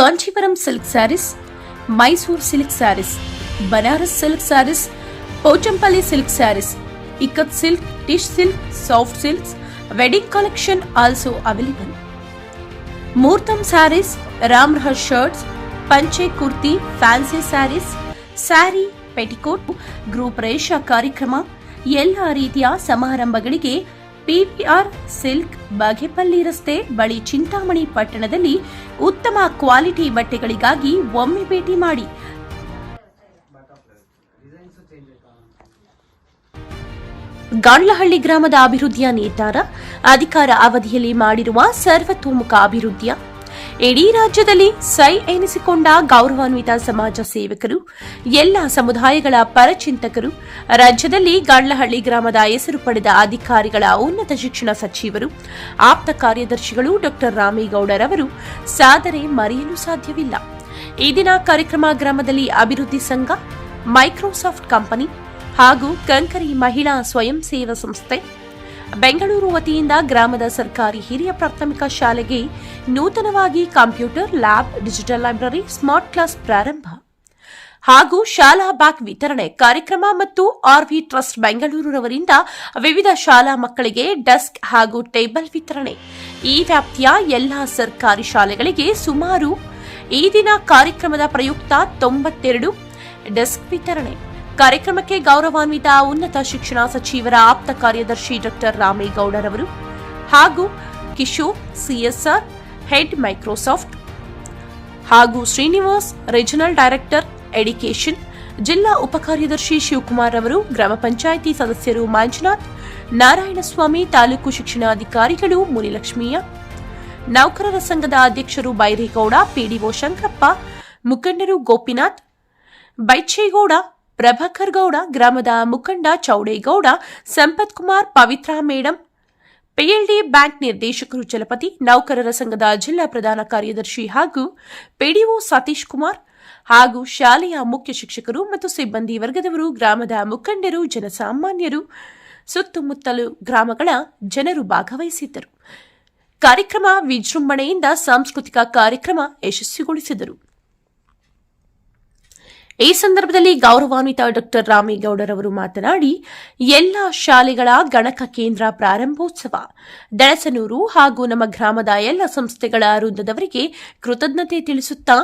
Kanjeevaram silk saris, Mysuru silk saris, Banaras silk saris, Pochampally silk saris, ikat silk, tissue silk, soft silks, wedding collection also available. Muhurtam sarees, Ramrah shirts, panche kurti, fancy sarees, sari, petticoat, group ಪ್ರವೇಶ ಕಾರ್ಯಕ್ರಮ, ಎಲ್ಲ ರೀತಿಯ ಸಮಾರಂಭಗಳಿಗೆ PVR silk, Bagepalli ರಸ್ತೆ ಬಳಿ ಚಿಂತಾಮಣಿ ಪಟ್ಟಣದಲ್ಲಿ ಉತ್ತಮ quality ಬಟ್ಟೆಗಳಿಗಾಗಿ ಒಮ್ಮೆ ಭೇಟಿ ಮಾಡಿ. ಗಾಂಡ್ಲಹಳ್ಳಿ ಗ್ರಾಮದ ಅಭಿವೃದ್ಧಿಯ ನಿರ್ಧಾರ, ಅಧಿಕಾರ ಅವಧಿಯಲ್ಲಿ ಮಾಡಿರುವ ಸರ್ವತೋಮುಖ ಅಭಿವೃದ್ಧಿಯ ಇಡೀ ರಾಜ್ಯದಲ್ಲಿ ಸೈ ಎನಿಸಿಕೊಂಡ ಗೌರವಾನ್ವಿತ ಸಮಾಜ ಸೇವಕರು, ಎಲ್ಲ ಸಮುದಾಯಗಳ ಪರಚಿಂತಕರು, ರಾಜ್ಯದಲ್ಲಿ ಗಾಂಡ್ಲಹಳ್ಳಿ ಗ್ರಾಮದ ಹೆಸರು ಪಡೆದ ಅಧಿಕಾರಿಗಳ ಉನ್ನತ ಶಿಕ್ಷಣ ಸಚಿವರು, ಆಪ್ತ ಕಾರ್ಯದರ್ಶಿಗಳು ಡಾ ರಾಮೇಗೌಡರವರು ಸಾಧನೆ ಮರೆಯಲು ಸಾಧ್ಯವಿಲ್ಲ. ಈ ದಿನ ಕಾರ್ಯಕ್ರಮ ಗ್ರಾಮದಲ್ಲಿ ಅಭಿವೃದ್ಧಿ ಸಂಘ, ಮೈಕ್ರೋಸಾಫ್ಟ್ ಕಂಪನಿ ಹಾಗೂ ಕಂಕರಿ ಮಹಿಳಾ ಸ್ವಯಂ ಸೇವಾ ಸಂಸ್ಥೆ ಬೆಂಗಳೂರು ವತಿಯಿಂದ ಗ್ರಾಮದ ಸರ್ಕಾರಿ ಹಿರಿಯ ಪ್ರಾಥಮಿಕ ಶಾಲೆಗೆ ನೂತನವಾಗಿ computer lab, digital library, smart class ಪ್ರಾರಂಭ ಹಾಗೂ ಶಾಲಾ ಬ್ಯಾಗ್ ವಿತರಣೆ ಕಾರ್ಯಕ್ರಮ ಮತ್ತು ಆರ್ವಿ ಟ್ರಸ್ಟ್ ಬೆಂಗಳೂರಿನವರಿಂದ ವಿವಿಧ ಶಾಲಾ ಮಕ್ಕಳಿಗೆ ಡೆಸ್ಕ್ ಹಾಗೂ ಟೇಬಲ್ ವಿತರಣೆ. ಈ ವ್ಯಾಪ್ತಿಯ ಎಲ್ಲಾ ಸರ್ಕಾರಿ ಶಾಲೆಗಳಿಗೆ ಸುಮಾರು ಈ ದಿನ ಕಾರ್ಯಕ್ರಮದ ಪ್ರಯುಕ್ತ 92 ಡೆಸ್ಕ್ ವಿತರಣೆ. ಕಾರ್ಯಕ್ರಮಕ್ಕೆ ಗೌರವಾನ್ವಿತ ಉನ್ನತ ಶಿಕ್ಷಣ ಸಚಿವರ ಆಪ್ತ ಕಾರ್ಯದರ್ಶಿ ಡಾ ರಾಮೇಗೌಡರವರು ಹಾಗೂ ಕಿಶೋರ್ ಸಿಎಸ್ಆರ್ ಹೆಡ್ ಮೈಕ್ರೋಸಾಫ್ಟ್ ಹಾಗೂ ಶ್ರೀನಿವಾಸ್ ರೀಜನಲ್ ಡೈರೆಕ್ಟರ್ ಎಡ್ಯುಕೇಷನ್, ಜಿಲ್ಲಾ ಉಪಕಾರ್ಯದರ್ಶಿ ಶಿವಕುಮಾರ್ ಅವರು, ಗ್ರಾಮ ಪಂಚಾಯಿತಿ ಸದಸ್ಯರು ಮಂಜುನಾಥ್, ನಾರಾಯಣಸ್ವಾಮಿ, ತಾಲೂಕು ಶಿಕ್ಷಣಾಧಿಕಾರಿಗಳು ಮುನಿಲಕ್ಷ್ಮೀಯ, ನೌಕರರ ಸಂಘದ ಅಧ್ಯಕ್ಷರು ಬೈರೇಗೌಡ, ಪಿಡಿಒ ಶಂಕರಪ್ಪ, ಮುಖಂಡರು ಗೋಪಿನಾಥ್, ಬೈಚೇಗೌಡ, ಪ್ರಭಾಕರ್ ಗೌಡ, ಗ್ರಾಮದ ಮುಖಂಡ ಚೌಡೇಗೌಡ, ಸಂಪತ್ ಕುಮಾರ್, ಪವಿತ್ರ ಮೇಡಂ, ಪಿಎಲ್ಡಿ ಬ್ಯಾಂಕ್ ನಿರ್ದೇಶಕರು ಚಲಪತಿ, ನೌಕರರ ಸಂಘದ ಜಿಲ್ಲಾ ಪ್ರಧಾನ ಕಾರ್ಯದರ್ಶಿ ಹಾಗೂ ಪಿಡಿಒ ಸತೀಶ್ ಕುಮಾರ್ ಹಾಗೂ ಶಾಲೆಯ ಮುಖ್ಯ ಶಿಕ್ಷಕರು ಮತ್ತು ಸಿಬ್ಬಂದಿ ವರ್ಗದವರು, ಗ್ರಾಮದ ಮುಖಂಡರು, ಜನಸಾಮಾನ್ಯರು, ಸುತ್ತಮುತ್ತಲು ಗ್ರಾಮಗಳ ಜನರು ಭಾಗವಹಿಸಿದ್ದರು. ಕಾರ್ಯಕ್ರಮ ವಿಜೃಂಭಣೆಯಿಂದ ಸಾಂಸ್ಕೃತಿಕ ಕಾರ್ಯಕ್ರಮ ಯಶಸ್ವಿಗೊಳಿಸಿದರು. ಈ ಸಂದರ್ಭದಲ್ಲಿ ಗೌರವಾನ್ವಿತ ಡಾ ರಾಮೇಗೌಡರವರು ಮಾತನಾಡಿ, ಎಲ್ಲಾ ಶಾಲೆಗಳ ಗಣಕ ಕೇಂದ್ರ ಪ್ರಾರಂಭೋತ್ಸವ, ದಳಸನೂರು ಹಾಗೂ ನಮ್ಮ ಗ್ರಾಮದ ಎಲ್ಲ ಸಂಸ್ಥೆಗಳ ವೃಂದದವರಿಗೆ ಕೃತಜ್ಞತೆ ತಿಳಿಸುತ್ತಾ,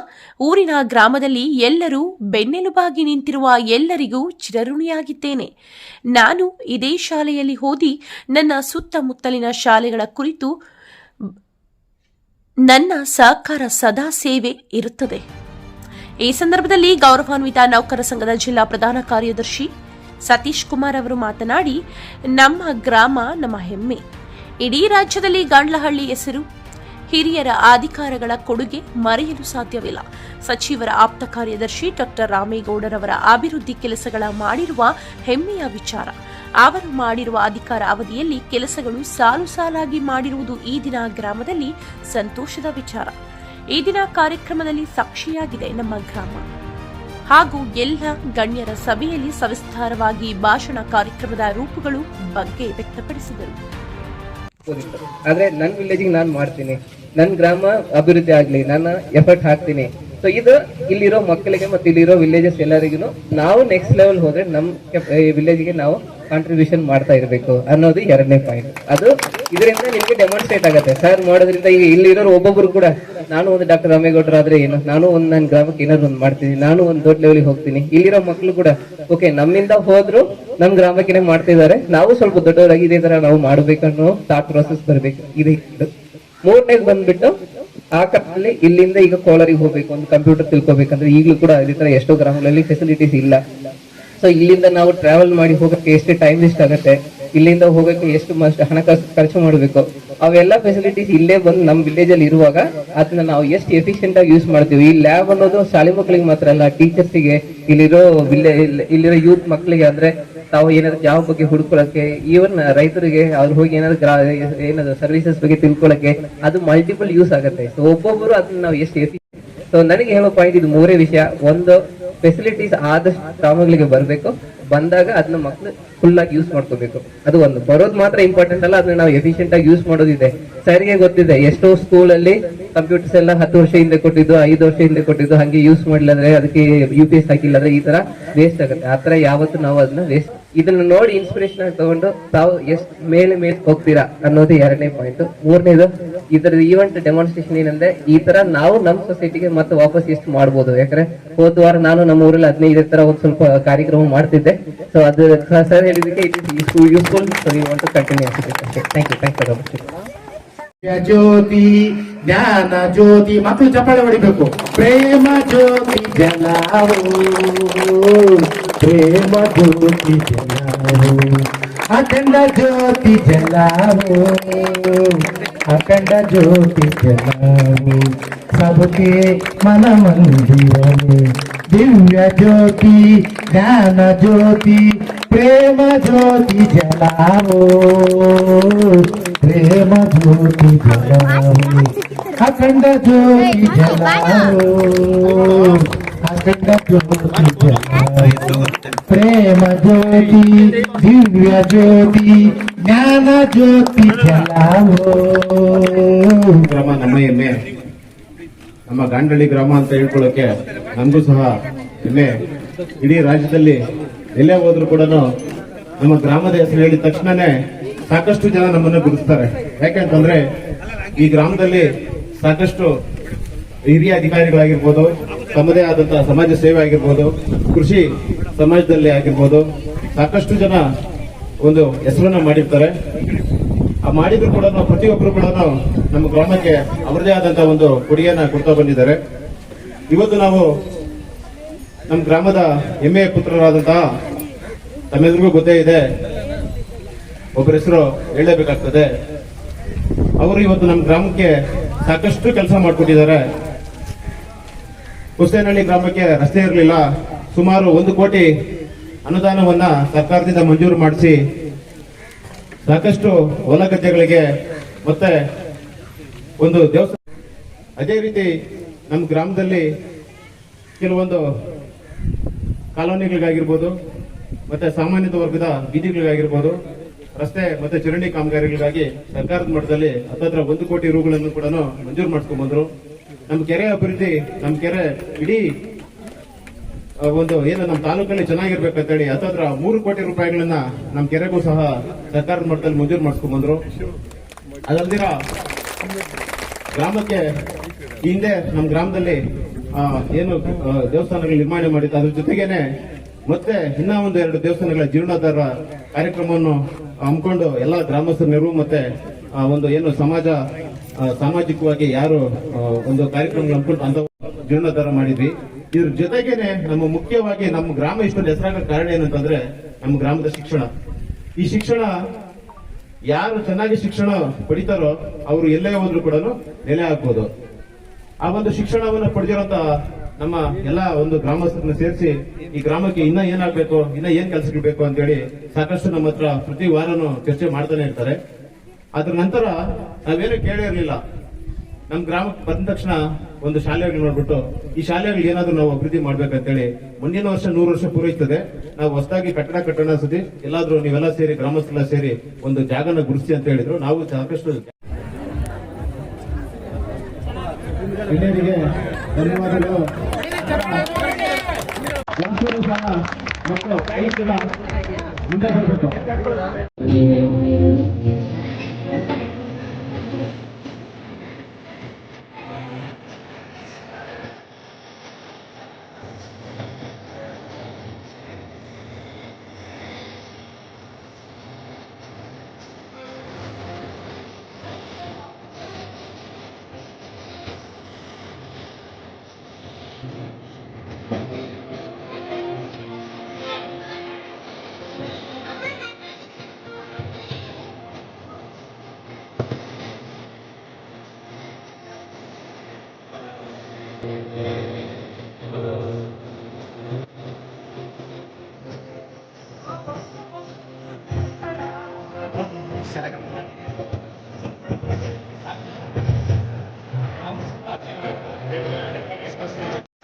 ಊರಿನ ಗ್ರಾಮದಲ್ಲಿ ಎಲ್ಲರೂ ಬೆನ್ನೆಲುಬಾಗಿ ನಿಂತಿರುವ ಎಲ್ಲರಿಗೂ ಚಿರಋಣಿಯಾಗಿದ್ದೇನೆ. ನಾನು ಇದೇ ಶಾಲೆಯಲ್ಲಿ ಓದಿ ನನ್ನ ಸುತ್ತಮುತ್ತಲಿನ ಶಾಲೆಗಳ ಕುರಿತು ನನ್ನ ಸಹಕಾರ ಸದಾ ಸೇವೆ ಇರುತ್ತದೆ. ಈ ಸಂದರ್ಭದಲ್ಲಿ ಗೌರವಾನ್ವಿತ ನೌಕರ ಸಂಘದ ಜಿಲ್ಲಾ ಪ್ರಧಾನ ಕಾರ್ಯದರ್ಶಿ ಸತೀಶ್ ಕುಮಾರ್ ಅವರು ಮಾತನಾಡಿ, ನಮ್ಮ ಗ್ರಾಮ ನಮ್ಮ ಹೆಮ್ಮೆ. ಇಡೀ ರಾಜ್ಯದಲ್ಲಿ ಗಾಂಡ್ಲಹಳ್ಳಿ ಹೆಸರು, ಹಿರಿಯರ ಅಧಿಕಾರಗಳ ಕೊಡುಗೆ ಮರೆಯಲು ಸಾಧ್ಯವಿಲ್ಲ. ಸಚಿವರ ಆಪ್ತ ಕಾರ್ಯದರ್ಶಿ ಡಾ ರಾಮೇಗೌಡರವರ ಅಭಿವೃದ್ಧಿ ಕೆಲಸಗಳ ಮಾಡಿರುವ ಹೆಮ್ಮೆಯ ವಿಚಾರ. ಅವರು ಮಾಡಿರುವ ಅಧಿಕಾರ ಅವಧಿಯಲ್ಲಿ ಕೆಲಸಗಳು ಸಾಲು ಸಾಲಾಗಿ ಮಾಡಿರುವುದು ಈ ದಿನ ಗ್ರಾಮದಲ್ಲಿ ಸಂತೋಷದ ವಿಚಾರ. ಈ ದಿನ ಕಾರ್ಯಕ್ರಮದಲ್ಲಿ ಸಾಕ್ಷಿಯಾಗಿದೆ ನಮ್ಮ ಗ್ರಾಮ ಹಾಗೂ ಎಲ್ಲ ಗಣ್ಯರ ಸಭೆಯಲ್ಲಿ ಸವಿಸ್ತಾರವಾಗಿ ಭಾಷಣ ಕಾರ್ಯಕ್ರಮದ ರೂಪಗಳು ಬಗ್ಗೆ ವ್ಯಕ್ತಪಡಿಸಿದರು. ಆದ್ರೆ ನನ್ನ ವಿಲೇಜಿಗೆ ನಾನು ಮಾಡ್ತೀನಿ, ನನ್ನ ಗ್ರಾಮ ಅಭಿವೃದ್ಧಿ ಆಗ್ಲಿ, ನಾನು ಎಫರ್ಟ್ ಹಾಕ್ತೀನಿ. ಸೊ ಇದು ಇಲ್ಲಿರೋ ಮಕ್ಕಳಿಗೆ ಮತ್ತು ಇಲ್ಲಿರೋ ವಿಲೇಜಸ್ ಎಲ್ಲರಿಗೂ ನಾವು ನೆಕ್ಸ್ಟ್ ಲೆವೆಲ್ ಹೋದ್ರೆ ನಮ್ಮ ವಿಲೇಜ್ಗೆ ನಾವು ಕಾಂಟ್ರಿಬ್ಯೂಷನ್ ಮಾಡ್ತಾ ಇರಬೇಕು ಅನ್ನೋದು ಎರಡನೇ ಪಾಯಿಂಟ್. ಅದು ಇದರಿಂದ ನಿಮ್ಗೆ ಡೆಮಾನ್ಸ್ಟ್ರೇಟ್ ಆಗುತ್ತೆ. ಸರ್ ಮಾಡೋದ್ರಿಂದ ಈಗ ಇಲ್ಲಿರೋರು ಒಬ್ಬೊಬ್ರು ಕೂಡ, ನಾನು ಒಂದು ಡಾ ರಾಮೇಗೌಡರು ಆದ್ರೆ ಏನು, ನಾನು ಒಂದು ನನ್ನ ಗ್ರಾಮಕ್ಕೆ ಏನಾದ್ರು ಒಂದು ಮಾಡ್ತೀನಿ, ನಾನು ಒಂದು ದೊಡ್ಡ ಲೆವೆಲ್ಗೆ ಹೋಗ್ತೀನಿ. ಇಲ್ಲಿರೋ ಮಕ್ಕಳು ಕೂಡ ಓಕೆ ನಮ್ಮಿಂದ ಹೋದ್ರು ನಮ್ಮ ಗ್ರಾಮಕ್ಕೆ ಮಾಡ್ತಿದ್ದಾರೆ, ನಾವು ಸ್ವಲ್ಪ ದೊಡ್ಡವರಾಗಿ ಇದೇ ತರ ನಾವು ಮಾಡ್ಬೇಕನ್ನೋ ಥಾಟ್ ಪ್ರೋಸೆಸ್ ಬರ್ಬೇಕು. ಇದು ಮೂರನೇದು ಬಂದ್ಬಿಟ್ಟು ಆ ಕಾಲದಲ್ಲಿ ಇಲ್ಲಿಂದ ಈಗ ಕೋಲಾರಿಗೆ ಹೋಗ್ಬೇಕು, ಒಂದು ಕಂಪ್ಯೂಟರ್ ತಿಳ್ಕೊಬೇಕಂದ್ರೆ ಈಗಲೂ ಕೂಡ ಇದೇ ತರ ಎಷ್ಟೋ ಗ್ರಾಮಗಳಲ್ಲಿ ಫೆಸಿಲಿಟೀಸ್ ಇಲ್ಲ. ಸೊ ಇಲ್ಲಿಂದ ನಾವು ಟ್ರಾವೆಲ್ ಮಾಡಿ ಹೋಗಕ್ಕೆ ಎಷ್ಟು ಟೈಮ್ ವೇಸ್ಟ್ ಆಗುತ್ತೆ, ಇಲ್ಲಿಂದ ಹೋಗಕ್ಕೆ ಎಷ್ಟು ಹಣಕಾಸು ಖರ್ಚು ಮಾಡಬೇಕು, ಅವೆಲ್ಲ ಫೆಸಿಲಿಟೀಸ್ ಇಲ್ಲೇ ಬಂದು ನಮ್ಮ ವಿಲೇಜ್ ಅಲ್ಲಿ ಇರುವಾಗ ಅದನ್ನ ನಾವು ಎಷ್ಟು ಎಫಿಷಿಯಂಟ್ ಆಗಿ ಯೂಸ್ ಮಾಡ್ತೀವಿ. ಈ ಲ್ಯಾಬ್ ಅನ್ನೋದು ಶಾಲೆ ಮಕ್ಕಳಿಗೆ ಮಾತ್ರ ಅಲ್ಲ, ಟೀಚರ್ಸ್ಗೆ, ಇಲ್ಲಿರೋ ಯೂತ್ ಮಕ್ಕಳಿಗೆ, ಅಂದ್ರೆ ತಾವು ಏನಾದ್ರು ಜಾಬ್ ಬಗ್ಗೆ ಹುಡ್ಕೊಳಕ್ಕೆ, ಈವನ್ ರೈತರಿಗೆ ಅವ್ರು ಹೋಗಿ ಏನಾದ್ರು ಸರ್ವಿಸಸ್ ಬಗ್ಗೆ ತಿಳ್ಕೊಳಕ್ಕೆ ಅದು ಮಲ್ಟಿಪಲ್ ಯೂಸ್ ಆಗುತ್ತೆ. ಸೊ ಒಬ್ಬೊಬ್ಬರು ಅದನ್ನ ನಾವು ಎಷ್ಟು ಎಫಿಷಿಯಂಟ್. ಸೊ ನನಗೆ ಹೇಳೋ ಪಾಯಿಂಟ್ ಇದು ಮೂರೇ ವಿಷಯ. ಒಂದು, ಫೆಸಿಲಿಟೀಸ್ ಆದಷ್ಟು ಗ್ರಾಮಗಳಿಗೆ ಬರಬೇಕು, ಬಂದಾಗ ಅದನ್ನ ಮಕ್ಕಳು ಫುಲ್ ಆಗಿ ಯೂಸ್ ಮಾಡ್ಕೋಬೇಕು. ಅದು ಒಂದು, ಬರೋದು ಮಾತ್ರ ಇಂಪಾರ್ಟೆಂಟ್ ಅಲ್ಲ, ಅದನ್ನ ನಾವು ಎಫಿಷಿಯಂಟ್ ಆಗಿ ಯೂಸ್ ಮಾಡೋದಿದೆ. ಸರ್ಗೆ ಗೊತ್ತಿದೆ ಎಷ್ಟೋ ಸ್ಕೂಲಲ್ಲಿ ಕಂಪ್ಯೂಟರ್ಸ್ ಎಲ್ಲ 10 ವರ್ಷ ಹಿಂದೆ ಕೊಟ್ಟಿದ್ದು, 5 ವರ್ಷ ಹಿಂದೆ ಕೊಟ್ಟಿದ್ದು, ಹಂಗೆ ಯೂಸ್ ಮಾಡಿಲ್ಲಂದ್ರೆ ಅದಕ್ಕೆ UPS ಹಾಕಿಲ್ಲ ಅಂದ್ರೆ ಈ ತರ ವೇಸ್ಟ್ ಆಗುತ್ತೆ. ಆತರ ಯಾವತ್ತು ನಾವು ಅದನ್ನ ವೇಸ್ಟ್, ಇದನ್ನ ನೋಡಿ ಇನ್ಸ್ಪಿರೇಷನ್ ಆಗಿ ತಗೊಂಡು ತಾವು ಎಷ್ಟು ಮೇಲೆ ಹೋಗ್ತೀರಾ ಅನ್ನೋದು 2ನೇ ಪಾಯಿಂಟ್. 3ನೇದು ಇದರ ಈವೆಂಟ್ ಡೆಮಾನ್ಸ್ಟ್ರೇಷನ್ ಏನಂದ್ರೆ ಈ ತರ ನಾವು ನಮ್ಮ ಸೊಸೈಟಿಗೆ ಮತ್ತೆ ವಾಪಸ್ ಎಷ್ಟು ಮಾಡ್ಬೋದು. ಯಾಕಂದ್ರೆ ಹೋದ ವಾರ ನಾನು ನಮ್ಮ ಊರಲ್ಲಿ 15 ತರ ಒಂದು ಸ್ವಲ್ಪ ಕಾರ್ಯಕ್ರಮ ಮಾಡ್ತಿದ್ದೆ. ಸೊ ಅದು ಸರ್ ಹೇಳಿದಕ್ಕೆ it is useful. So you want to continue. Thank you for Jyoti Jnana Jyoti, ಮಕ್ಕಳು ಚಪ್ಪಾಳೆ ಹೊಡಿಬೇಕು. ಪ್ರೇಮ ಜ್ಯೋತಿ ಜಲಾವು, ಪ್ರೇಮ ಜ್ಯೋತಿ ಜಲಾವು, ಅಖಂಡ ಜ್ಯೋತಿ ಜಲಾವು, ಅಖಂಡ ಜ್ಯೋತಿ ಜಲಾವು, सबके मन मंदिर में दिव्य ज्योति ज्ञान ज्योति प्रेम ज्योति जलाओ, प्रेम ज्योति जलाओ, अखंड ज्योति जलाओ, अखंड ज्योति जलाओ, प्रेम ज्योति दिव्य ज्योति ज्ञाನ ಜ್ಯೋತಿ ಜಲಾವೋ. ಗ್ರಾಮ ನಮ್ಮ ಹೆಮ್ಮೆ, ನಮ್ಮ ಗಾಂಡಳ್ಳಿ ಗ್ರಾಮ ಅಂತ ಹೇಳ್ಕೊಳ್ಳೋಕೆ ನಮಗೂ ಸಹ ಹೆಮ್ಮೆ. ಇಡೀ ರಾಜ್ಯದಲ್ಲಿ ಎಲ್ಲೇ ಹೋದ್ರು ಕೂಡ ನಮ್ಮ ಗ್ರಾಮದ ಹೆಸರು ಹೇಳಿದ ತಕ್ಷಣನೇ ಸಾಕಷ್ಟು ಜನ ನಮ್ಮನ್ನು ಗುರುತಿಸ್ತಾರೆ. ಯಾಕೆಂತಂದ್ರೆ ಈ ಗ್ರಾಮದಲ್ಲಿ ಸಾಕಷ್ಟು ಹಿರಿಯ ಅಧಿಕಾರಿಗಳಾಗಿರ್ಬೋದು, ತಮ್ಮದೇ ಆದಂತಹ ಸಮಾಜ ಸೇವೆ ಆಗಿರ್ಬೋದು, ಕೃಷಿ ಸಮಾಜದಲ್ಲಿ ಆಗಿರ್ಬೋದು, ಸಾಕಷ್ಟು ಜನ ಒಂದು ಹೆಸರನ್ನ ಮಾಡಿರ್ತಾರೆ. ಆ ಮಾಡಿದ್ರು ಕೂಡ ಪ್ರತಿಯೊಬ್ಬರು ಕೂಡ ನಮ್ಮ ಗ್ರಾಮಕ್ಕೆ ಅವರದೇ ಆದಂತಹ ಒಂದು ಕೊಡುಗೆಯನ್ನ ಕೊಡ್ತಾ ಬಂದಿದ್ದಾರೆ. ಇವತ್ತು ನಾವು ನಮ್ಮ ಗ್ರಾಮದ ಹೆಮ್ಮೆಯ ಪುತ್ರರಾದಂತಹ, ತಮ್ಮೆಲ್ಲರಿಗೂ ಗೊತ್ತೇ ಇದೆ, ಒಬ್ಬರ ಹೆಸರು ಹೇಳಲೇಬೇಕಾಗ್ತದೆ. ಅವರು ಇವತ್ತು ನಮ್ಮ ಗ್ರಾಮಕ್ಕೆ ಸಾಕಷ್ಟು ಕೆಲಸ ಮಾಡಿಕೊಟ್ಟಿದ್ದಾರೆ. ಹುಸೇನಹಳ್ಳಿ ಗ್ರಾಮಕ್ಕೆ ರಸ್ತೆ ಇರಲಿಲ್ಲ, ಸುಮಾರು 1 ಕೋಟಿ ಅನುದಾನವನ್ನ ಸರ್ಕಾರದಿಂದ ಮಂಜೂರು ಮಾಡಿಸಿ ಸಾಕಷ್ಟು ಹೊಲ ಗದ್ದೆಗಳಿಗೆ ಮತ್ತೆ ಒಂದು ದೇವಸ್ಥಾನ. ಅದೇ ರೀತಿ ನಮ್ಮ ಗ್ರಾಮದಲ್ಲಿ ಕೆಲವೊಂದು ಕಾಲೋನಿಗಳಿಗಾಗಿರ್ಬೋದು, ಮತ್ತೆ ಸಾಮಾನ್ಯ ವರ್ಗದ ಬೀದಿಗಳಿಗಾಗಿರ್ಬೋದು, ರಸ್ತೆ ಮತ್ತೆ ಚರಂಡಿ ಕಾಮಗಾರಿಗಳಿಗಾಗಿ ಸರ್ಕಾರದ ಮಟ್ಟದಲ್ಲಿ ಹತ್ತಿರ 1 ಕೋಟಿ ರೂಗಳನ್ನು ಕೂಡ ಮಂಜೂರು ಮಾಡಿಸ್ಕೊಂಡ್ ಬಂದ್ರು. ನಮ್ಮ ಕೆರೆ ಅಭಿವೃದ್ಧಿ, ನಮ್ಮ ಕೆರೆ ಇಡೀ ಒಂದು ಏನು ನಮ್ಮ ತಾಲೂಕಲ್ಲಿ ಚೆನ್ನಾಗಿರ್ಬೇಕಂತೇಳಿ ಹತ್ತಿರ 3 ಕೋಟಿ ರೂಪಾಯಿಗಳನ್ನ ನಮ್ಮ ಕೆರೆಗೂ ಸಹ ಸರ್ಕಾರದ ಮಟ್ಟದಲ್ಲಿ ಮಂಜೂರು ಮಾಡಿಸ್ಕೊಂಡ್ ಬಂದ್ರು. ಅದಲ್ದಿರ ಗ್ರಾಮಕ್ಕೆ ಹಿಂದೆ ನಮ್ಮ ಗ್ರಾಮದಲ್ಲಿ ಏನು ದೇವಸ್ಥಾನಗಳು ನಿರ್ಮಾಣ ಮಾಡಿತ್ತು, ಅದ್ರ ಜೊತೆಗೇನೆ ಮತ್ತೆ ಇನ್ನ ಒಂದು 2 ದೇವಸ್ಥಾನಗಳ ಜೀರ್ಣೋದ್ಧಾರ ಕಾರ್ಯಕ್ರಮವನ್ನು ಹಮ್ಮಿಕೊಂಡು ಎಲ್ಲ ಗ್ರಾಮಸ್ಥರ ನೆರವು ಮತ್ತೆ ಒಂದು ಏನು ಸಾಮಾಜಿಕವಾಗಿ ಯಾರು ಒಂದು ಕಾರ್ಯಕ್ರಮ ಹಮ್ಮಿಕೊಂಡು ಅಂತ ಜೀರ್ಣೋದ್ಧಾರ ಮಾಡಿದ್ವಿ. ಇದ್ರ ಜೊತೆಗೇನೆ ನಮ್ಮ ಮುಖ್ಯವಾಗಿ ನಮ್ಮ ಗ್ರಾಮ ಇಷ್ಟೊಂದು ಹೆಸರಾಗ ಕಾರಣ ಏನಂತಂದ್ರೆ ನಮ್ಮ ಗ್ರಾಮದ ಶಿಕ್ಷಣ. ಈ ಶಿಕ್ಷಣ ಯಾರು ಚೆನ್ನಾಗಿ ಶಿಕ್ಷಣ ಪಡಿತಾರೋ ಅವರು ಎಲ್ಲೇ ಹೋದ್ರು ಕೂಡ ನೆಲೆ ಹಾಕ್ಬೋದು. ಆ ಒಂದು ಶಿಕ್ಷಣವನ್ನು ಪಡೆದಿರೋಂತ ನಮ್ಮ ಎಲ್ಲಾ ಒಂದು ಗ್ರಾಮಸ್ಥರನ್ನ ಸೇರಿಸಿ ಈ ಗ್ರಾಮಕ್ಕೆ ಇನ್ನ ಏನಾಗ್ಬೇಕು, ಇನ್ನ ಏನ್ ಕೆಲಸಗಳು ಬೇಕು ಅಂತೇಳಿ ಸಾಕಷ್ಟು ನಮ್ಮ ಹತ್ರ ಪ್ರತಿ ವಾರನೂ ಚರ್ಚೆ ಮಾಡ್ತಾನೆ ಇರ್ತಾರೆ. ಅದ್ರ ನಂತರ ನಾವೇನು ಕೇಳಿರ್ಲಿಲ್ಲ, ನಮ್ಮ ಗ್ರಾಮಕ್ಕೆ ಬಂದ ತಕ್ಷಣ ಒಂದು ಶಾಲೆಗಳು ನೋಡ್ಬಿಟ್ಟು ಈ ಶಾಲೆಗಳು ಏನಾದ್ರು ನಾವು ಅಭಿವೃದ್ಧಿ ಮಾಡ್ಬೇಕಂತೇಳಿ ಮುಂದಿನ ವರ್ಷ 100 ವರ್ಷ ಪೂರೈಸ್ತದೆ, ನಾವು ಹೊಸದಾಗಿ ಕಟ್ಟಡ ಕಟ್ಟೋಣ ಸತಿ ಎಲ್ಲಾದ್ರೂ ನೀವೆಲ್ಲ ಸೇರಿ ಗ್ರಾಮಸ್ಥರೆಲ್ಲ ಸೇರಿ ಒಂದು ಜಾಗನ ಗುರುಸಿ ಅಂತ ಹೇಳಿದ್ರು. ನಾವು ಸಾಕಷ್ಟು ಹಿರಿಯರಿಗೆ ಧನ್ಯವಾದಗಳು. ಸಹ ಮತ್ತು ಮುಂದೆ ಬರಬೇಕು.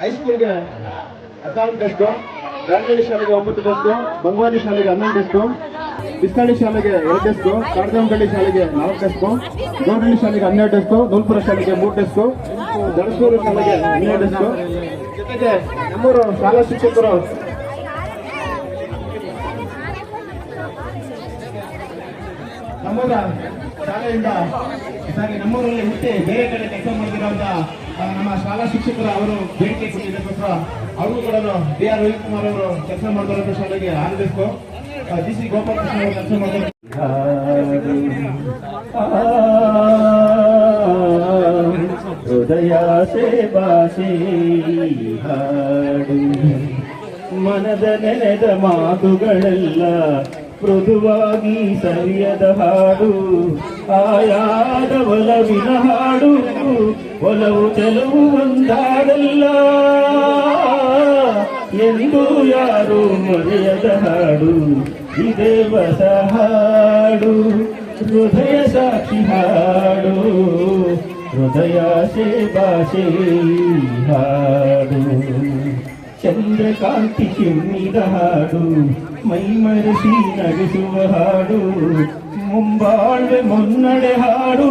ಹೈಸ್ಕೂಲ್ಗೆ 14 ಟೆಸ್ಟು, ಗಾಂಧಿ ಶಾಲೆಗೆ 9 ಟೆಸ್ಟು, ಬಂಗವಾದಿ ಶಾಲೆಗೆ 11 ಟೆಸ್ಟು, ಬಿಸ್ತಾಳಿ ಶಾಲೆಗೆ 2 ಡೆಸ್ಕು, ಕಾಡಗಂಗಳ್ಳಿ ಶಾಲೆಗೆ 4 ಡೆಸ್ಕು, ಗೌಡಳ್ಳಿ ಶಾಲೆಗೆ 12 ಡೆಸ್ಕು, ನೂಲ್ಪುರ ಶಾಲೆಗೆ 3 ಡೆಸ್ಕು, ದಳಸೂರು ಶಾಲೆಗೆ 12 ಡೆಸ್ಕು. ಜೊತೆಗೆ ನಮ್ಮೂರು ಶಾಲಾ ಶಿಕ್ಷಕರು ನಮ್ಮೂರ ಶಾಲೆಯಿಂದ ನಮ್ಮೂರಲ್ಲಿ ಹುಟ್ಟಿ ಬೇರೆ ಕಡೆ ಕೆಲಸ ಮಾಡಿದಿರುವಂತಹ ನಮ್ಮ ಶಾಲಾ ಶಿಕ್ಷಕರು ಅವರು ಬೇಡಿಕೆ ಕೊಟ್ಟಿದ್ದಕ್ಕೋಸ್ಕರ ಅವರು ಕೂಡ BR ರೋಹಿತ್ ಕುಮಾರ್ ಅವರು ಕೆಲಸ ಮಾಡಿದಂತ ಶಾಲೆಗೆ 6 ಡೆಸ್ಕು, GC ಗೋಪಾಲಕೃಷ್ಣ ಅವರು ಕೆಲಸ ಮಾಡಿದ ಹೃದಯ ಸೇವಾಸೆ ಹಾಡು ಮನದ ನೆನೆದ ಮಾತುಗಳೆಲ್ಲ ಮೃದುವಾಗಿ ಸರಿಯದ ಹಾಡು ಆಯಾದ ಒಲವಿನ ಹಾಡು ಒಲವು ಚೆಲುವು ಒಂದಾದಲ್ಲ ಎಂದು ಯಾರು ಮರೆಯದ ಹಾಡು ಇದೇ ಹೊಸ ಹಾಡು ಹೃದಯ ಸಾಕ್ಷಿ ಹಾಡು ಹೃದಯ ಸೇವಾಸೆ ಹಾಡು ಚಂದ್ರಕಾಂತಿ ಚಿಮ್ಮಿದ ಹಾಡು ಮೈಮರೆಸಿ ನಗಿಸುವ ಹಾಡು ಮುಂಬಾಳ್ವೆ ಮುನ್ನಡೆ ಹಾಡು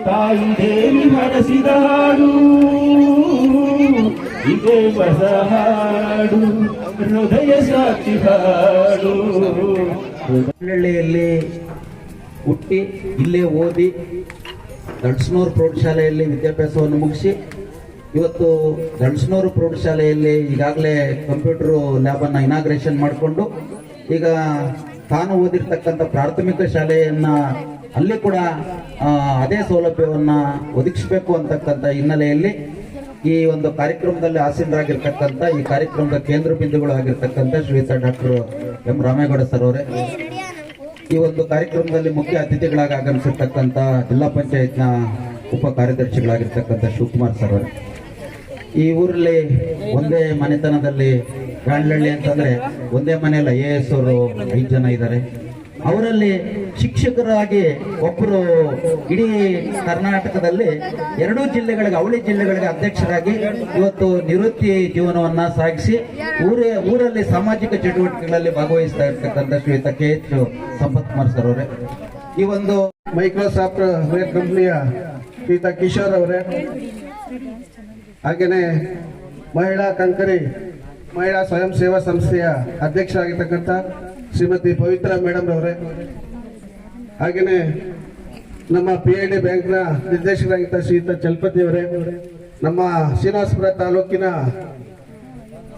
ತಾಯಿ ದೇವಿ ಹರಸಿದ ಹಾಡು ಇದೇ ಹೊಸ ಹಾಡು ಹೃದಯ ಸಾಕ್ಷಿ ಹಾಡು. ಹಳ್ಳಿಯಲ್ಲಿ ಹುಟ್ಟಿ ಇಲ್ಲೇ ಓದಿ ದಂಡಸನೂರು ಪ್ರೌಢಶಾಲೆಯಲ್ಲಿ ವಿದ್ಯಾಭ್ಯಾಸವನ್ನು ಮುಗಿಸಿ ಇವತ್ತು ದಂಡಸನೂರು ಪ್ರೌಢಶಾಲೆಯಲ್ಲಿ ಈಗಾಗಲೇ ಕಂಪ್ಯೂಟರ್ ಲ್ಯಾಬನ್ನು ಇನಾಗ್ರೇಷನ್ ಮಾಡಿಕೊಂಡು ಈಗ ತಾನು ಓದಿರ್ತಕ್ಕಂಥ ಪ್ರಾಥಮಿಕ ಶಾಲೆಯನ್ನು ಅಲ್ಲಿ ಕೂಡ ಅದೇ ಸೌಲಭ್ಯವನ್ನು ಒದಗಿಸಬೇಕು ಅಂತಕ್ಕಂಥ ಹಿನ್ನೆಲೆಯಲ್ಲಿ ಈ ಒಂದು ಕಾರ್ಯಕ್ರಮದಲ್ಲಿ ಆಸೀನರಾಗಿರ್ತಕ್ಕಂಥ ಈ ಕಾರ್ಯಕ್ರಮದ ಕೇಂದ್ರ ಬಿಂದುಗಳು ಆಗಿರ್ತಕ್ಕಂಥ ಶ್ರೀಯುತ ಡಾಕ್ಟರ್ ಎಂ ರಾಮೇಗೌಡ ಸರ್ ಅವರೇ, ಈ ಒಂದು ಕಾರ್ಯಕ್ರಮದಲ್ಲಿ ಮುಖ್ಯ ಅತಿಥಿಗಳಾಗಿ ಆಗಮಿಸಿರ್ತಕ್ಕಂಥ ಜಿಲ್ಲಾ ಪಂಚಾಯತ್ನ ಉಪ ಕಾರ್ಯದರ್ಶಿಗಳಾಗಿರ್ತಕ್ಕಂಥ ಶಿವಕುಮಾರ್ ಸರ್ ಅವರೇ, ಈ ಊರಲ್ಲಿ ಒಂದೇ ಮನೆತನದಲ್ಲಿ ಗಾಂಡ್ಲಹಳ್ಳಿ ಅಂತಂದ್ರೆ ಒಂದೇ ಮನೆಯಲ್ಲಿ IAS ಅವರು 5 ಜನ ಇದ್ದಾರೆ. ಅವರಲ್ಲಿ ಶಿಕ್ಷಕರಾಗಿ ಒಬ್ಬರು ಇಡೀ ಕರ್ನಾಟಕದಲ್ಲಿ 2 ಜಿಲ್ಲೆಗಳಿಗೆ ಅವಳಿ ಜಿಲ್ಲೆಗಳಿಗೆ ಅಧ್ಯಕ್ಷರಾಗಿ ಇವತ್ತು ನಿವೃತ್ತಿ ಜೀವನವನ್ನ ಸಾಗಿಸಿ ಊರಲ್ಲಿ ಸಾಮಾಜಿಕ ಚಟುವಟಿಕೆಗಳಲ್ಲಿ ಭಾಗವಹಿಸ್ತಾ ಇರ್ತಕ್ಕಂಥ ಶ್ರೀಯುತ KH ಸಂಪತ್ ಕುಮಾರ್ ಸರ್ ಅವರೇ, ಈ ಒಂದು ಮೈಕ್ರೋಸಾಫ್ಟ್ ಕಂಪನಿಯ ಶ್ರೀಯುತ ಕಿಶೋರ್ ಅವರೇ, ಹಾಗೆಯೇ ಮಹಿಳಾ ಕಂಕರಿ ಮಹಿಳಾ ಸ್ವಯಂ ಸೇವಾ ಸಂಸ್ಥೆಯ ಅಧ್ಯಕ್ಷರಾಗಿರ್ತಕ್ಕಂಥ ಶ್ರೀಮತಿ ಪವಿತ್ರ ಮೇಡಮ್ ಅವರೇ, ಹಾಗೆಯೇ ನಮ್ಮ PID ಬ್ಯಾಂಕ್ನ ನಿರ್ದೇಶಕರಾಗಿದ್ದ ಶ್ರೀಯುತ ಚಲಪತಿ ಅವರೇ, ನಮ್ಮ ಶ್ರೀನಿವಾಸಪುರ ತಾಲೂಕಿನ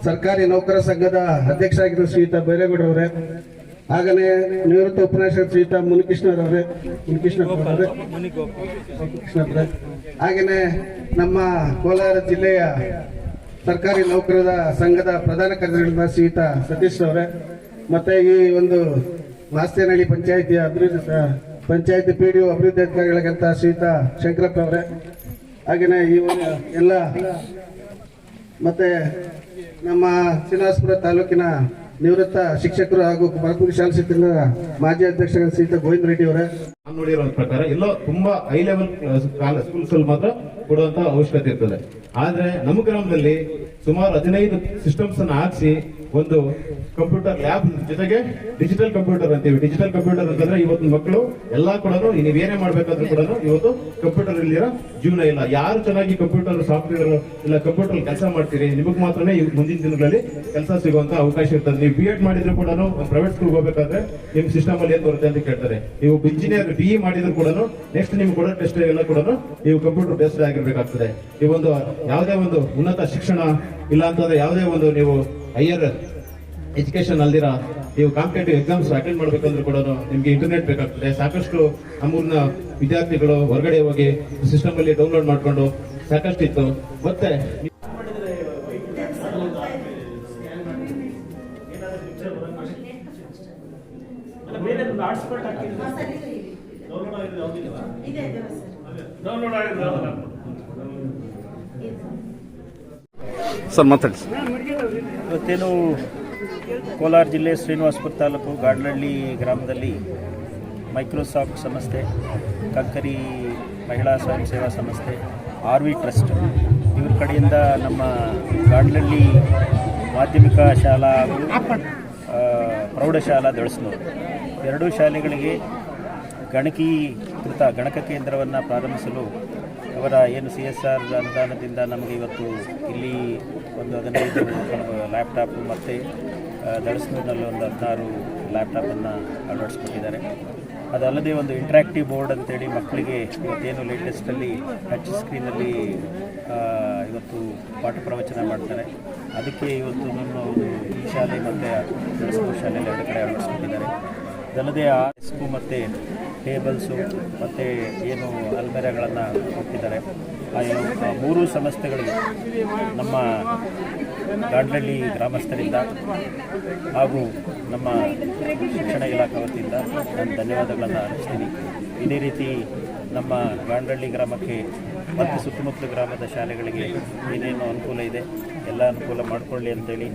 ಸರ್ಕಾರಿ ನೌಕರ ಸಂಘದ ಅಧ್ಯಕ್ಷರಾಗಿದ್ದ ಶ್ರೀಯುತ ಬೈರೇಗೌಡರವರೇ, ಹಾಗೆಯೇ ನಿವೃತ್ತ ಉಪನ್ಯಾಸಕ ಶ್ರೀಯುತ ಮುನಿಕೃಷ್ಣರವರೇ, ಹಾಗೆಯೇ ನಮ್ಮ ಕೋಲಾರ ಜಿಲ್ಲೆಯ ಸರ್ಕಾರಿ ನೌಕರರ ಸಂಘದ ಪ್ರಧಾನ ಕಾರ್ಯದರ್ಶಿಗಳಾದ ಶ್ರೀಯುತ ಸತೀಶ್ ಅವರೇ, ಮತ್ತೆ ಈ ಒಂದು ಮಾಸ್ತೇನಹಳ್ಳಿ ಪಂಚಾಯಿತಿಯ ಪಂಚಾಯಿತಿ PDO ಅಭಿವೃದ್ಧಿ ಅಧಿಕಾರಿಗಳಾದಂಥ ಶ್ರೀಯುತ ಶಂಕರಪ್ಪ ಅವರೇ, ಹಾಗೆಯೇ ಈ ಎಲ್ಲ ಮತ್ತೆ ನಮ್ಮ ಶ್ರೀನಿವಾಸಪುರ ತಾಲೂಕಿನ ನಿವೃತ್ತ ಶಿಕ್ಷಕರು ಹಾಗೂ ಪ್ರಾಥಮಿಕ ಶಾಲಾ ಶಿಕ್ಷಕರ ಮಾಜಿ ಅಧ್ಯಕ್ಷರಾದ ಶ್ರೀಯುತ ಗೋವಿಂದ ರೆಡ್ಡಿ ಅವರೇ, ನಾನು ನೋಡಿರೋ ಪ್ರಕಾರ ಎಲ್ಲೋ ತುಂಬಾ ಹೈ ಲೆವೆಲ್ ಸ್ಕೂಲ್ಸ್ ಅಲ್ಲಿ ಮಾತ್ರ ಕೊಡುವಂತ ಅವಶ್ಯಕತೆ ಇರ್ತದೆ. ಆದ್ರೆ ನಮ್ಮ ಗ್ರಾಮದಲ್ಲಿ ಸುಮಾರು 15 ಸಿಸ್ಟಮ್ಸ್ ಅನ್ನು ಹಾಕಿಸಿ ಒಂದು ಕಂಪ್ಯೂಟರ್ ಲ್ಯಾಬ್ ಜೊತೆಗೆ ಡಿಜಿಟಲ್ ಕಂಪ್ಯೂಟರ್ ಅಂತೀವಿ. ಡಿಜಿಟಲ್ ಕಂಪ್ಯೂಟರ್ ಅಂತಂದ್ರೆ ಇವತ್ತು ಮಕ್ಕಳು ಎಲ್ಲಾ ಕೂಡ ನೀವೇನೇ ಮಾಡ್ಬೇಕಾದ್ರೂ ಕೂಡ ಇವತ್ತು ಕಂಪ್ಯೂಟರ್ ಇಲ್ಲಿರೋ ಜೀವನ ಇಲ್ಲ. ಯಾರು ಚೆನ್ನಾಗಿ ಕಂಪ್ಯೂಟರ್ ಸಾಫ್ಟ್ವೇರ್ ಇಲ್ಲ ಕಂಪ್ಯೂಟರ್ ಕೆಲಸ ಮಾಡ್ತೀರಿ ನಿಮಗೆ ಮಾತ್ರನೇ ಮುಂದಿನ ದಿನಗಳಲ್ಲಿ ಕೆಲಸ ಸಿಗುವಂತ ಅವಕಾಶ ಇರ್ತದೆ. ನೀವು BEd ಮಾಡಿದ್ರು ಕೂಡ ಪ್ರೈವೇಟ್ ಸ್ಕೂಲ್ ಹೋಗ್ಬೇಕಾದ್ರೆ ನಿಮ್ ಸಿಸ್ಟಮ್ ಅಲ್ಲಿ ಏನ್ ಬರುತ್ತೆ ಅಂತ ಕೇಳ್ತಾರೆ. ನೀವು ಇಂಜಿನಿಯರ್ BE ಮಾಡಿದ್ರು ಕೂಡ ನೆಕ್ಸ್ಟ್ ನಿಮ್ಗೆ ಕೊಡೋ ಟೆಸ್ಟ್ ಎಲ್ಲ ಕೂಡ ನೀವು ಕಂಪ್ಯೂಟರ್ ಬೇಸ್ಡ್ ಆಗಿರ್ಬೇಕಾಗ್ತದೆ. ಈ ಒಂದು ಯಾವುದೇ ಒಂದು ಉನ್ನತ ಶಿಕ್ಷಣ ಇಲ್ಲ ಅಂತಂದ್ರೆ ಯಾವುದೇ ಒಂದು ನೀವು ಹೈಯರ್ ಎಜುಕೇಶನ್ ಅಲ್ದಿರ ನೀವು ಕಾಂಪಿಟೇಟಿವ್ ಎಕ್ಸಾಮ್ಸ್ ಅಟೆಂಡ್ ಮಾಡ್ಬೇಕಂದ್ರೆ ಕೂಡ ನಿಮ್ಗೆ ಇಂಟರ್ನೆಟ್ ಬೇಕಾಗ್ತದೆ. ಸಾಕಷ್ಟು ನಮ್ಮೂರಿನ ವಿದ್ಯಾರ್ಥಿಗಳು ಹೊರಗಡೆ ಹೋಗಿ ಸಿಸ್ಟಮ್ ಅಲ್ಲಿ ಡೌನ್ಲೋಡ್ ಮಾಡ್ಕೊಂಡು ಸಾಕಷ್ಟು ಇತ್ತು. ಮತ್ತೆ ಸರ್ ಮಾತಾಡಿ. ಇವತ್ತೇನು ಕೋಲಾರ ಜಿಲ್ಲೆ ಶ್ರೀನಿವಾಸಪುರ ತಾಲೂಕು ಗಾಡ್ಲಹಳ್ಳಿ ಗ್ರಾಮದಲ್ಲಿ ಮೈಕ್ರೋಸಾಫ್ಟ್ ಸಂಸ್ಥೆ, ಕಂಕರಿ ಮಹಿಳಾ ಸ್ವಯಂ ಸೇವಾ ಸಂಸ್ಥೆ, RV ಟ್ರಸ್ಟ್ ಇವ್ರ ಕಡೆಯಿಂದ ನಮ್ಮ ಗಾಡ್ಲಹಳ್ಳಿ ಮಾಧ್ಯಮಿಕ ಶಾಲಾ ಹಾಗೂ ಪ್ರೌಢಶಾಲಾ ದಳಸನೂರು ಎರಡೂ ಶಾಲೆಗಳಿಗೆ ಗಣಕೀಕೃತ ಗಣಕ ಕೇಂದ್ರವನ್ನು ಪ್ರಾರಂಭಿಸಲು ಅವರ ಏನು CSR ಅನುದಾನದಿಂದ ನಮಗೆ ಇವತ್ತು ಇಲ್ಲಿ ಒಂದು 15 ಲ್ಯಾಪ್ಟಾಪು ಮತ್ತು ದಳಸ್ನೂರಿನಲ್ಲಿ ಒಂದು 16 ಲ್ಯಾಪ್ಟಾಪನ್ನು ಅಳವಡಿಸ್ಕೊಟ್ಟಿದ್ದಾರೆ. ಅದಲ್ಲದೆ ಒಂದು ಇಂಟ್ರಾಕ್ಟಿವ್ ಬೋರ್ಡ್ ಅಂತೇಳಿ ಮಕ್ಕಳಿಗೆ ಇವತ್ತೇನು ಲೇಟೆಸ್ಟಲ್ಲಿ ಟಚ್ ಸ್ಕ್ರೀನಲ್ಲಿ ಇವತ್ತು ಪಾಠ ಪ್ರವಚನ ಮಾಡ್ತಾರೆ. ಅದಕ್ಕೆ ಇವತ್ತು ನಮ್ಮ ಈ ಶಾಲೆ ಮತ್ತು ದಳಸ್ನೂರು ಶಾಲೆಯಲ್ಲಿ 2 ಕಡೆ ಅಳವಡಿಸ್ಕೊಟ್ಟಿದ್ದಾರೆ. ಅದಲ್ಲದೆ ಆ ಡೆಸ್ಕು ಮತ್ತು ಟೇಬಲ್ಸು ಮತ್ತು ಏನು ಅಲ್ಮೇರಗಳನ್ನು ಕೊಟ್ಟಿದ್ದಾರೆ. ಆ 3 ಸಂಸ್ಥೆಗಳಿಗೆ ನಮ್ಮ ಗಾಂಡ್ಲಹಳ್ಳಿ ಗ್ರಾಮಸ್ಥರಿಂದ ಹಾಗೂ ನಮ್ಮ ಶಿಕ್ಷಣ ಇಲಾಖೆ ವತಿಯಿಂದ ನಾನು ಧನ್ಯವಾದಗಳನ್ನು ಅರ್ಪಿಸ್ತೀನಿ. ಇದೇ ರೀತಿ ನಮ್ಮ ಗಾಂಡ್ಲಹಳ್ಳಿ ಗ್ರಾಮಕ್ಕೆ ಮತ್ತು ಸುತ್ತಮುತ್ತಲ ಗ್ರಾಮದ ಶಾಲೆಗಳಿಗೆ ಏನೇನು ಅನುಕೂಲ ಇದೆ ಎಲ್ಲ ಅನುಕೂಲ ಮಾಡಿಕೊಳ್ಳಿ ಅಂತೇಳಿ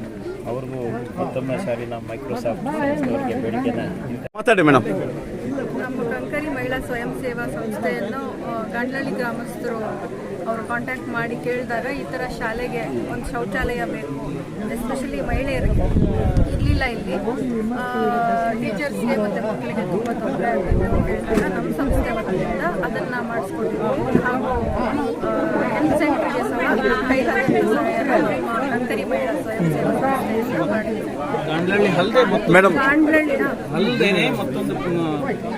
ಅವ್ರಿಗೂ ಮತ್ತೊಮ್ಮೆ ಸಾರಿ ನಮ್ಮ ಮೈಕ್ರೋಸಾಫ್ಟ್ ಅವರಿಗೆ ಬೇಡಿಕೆಯನ್ನು ಮಾತಾಡಿ ಮೇಡಮ್. ನಮ್ಮ ಕಂಕರಿ ಮಹಿಳಾ ಸ್ವಯಂ ಸೇವಾ ಸಂಸ್ಥೆಯನ್ನು ಗಾಂಡ್ಲಹಳ್ಳಿ ಗ್ರಾಮಸ್ಥರು ಅವರು ಕಾಂಟ್ಯಾಕ್ಟ್ ಮಾಡಿ ಕೇಳಿದಾಗ ಈ ಥರ ಶಾಲೆಗೆ ಒಂದು ಶೌಚಾಲಯ ಬೇಕು, ಎಸ್ಪೆಷಲಿ ಮಹಿಳೆಯರಿಗೆ ಇರಲಿಲ್ಲ ಇಲ್ಲಿ, ಟೀಚರ್ಸ್ಗೆ ಮತ್ತು ಮಕ್ಕಳಿಗೆ ತುಂಬ ತೊಂದರೆ ಆಗ್ತಿದೆ ಅಂತ ಹೇಳಿದಾಗ ನಮ್ಮ ಸಂಸ್ಥೆ ವತಿಯಿಂದ ಅದನ್ನು ಮಾಡಿಸ್ಕೊಟ್ಟಿದ್ದೀವಿ. ಹಾಗೂ ಹೆಲ್ತ್ ಸೆಂಟರ್ಗೆ ಸಹ ಕಂಕರಿ ಮಹಿಳಾ ಸ್ವಯಂ ಸೇವಾ ಸಂಸ್ಥೆಯಿಂದ ಮಾಡಿದ್ದೀವಿ. ಅಲ್ಲದೇನೆ ಮತ್ತೊಂದು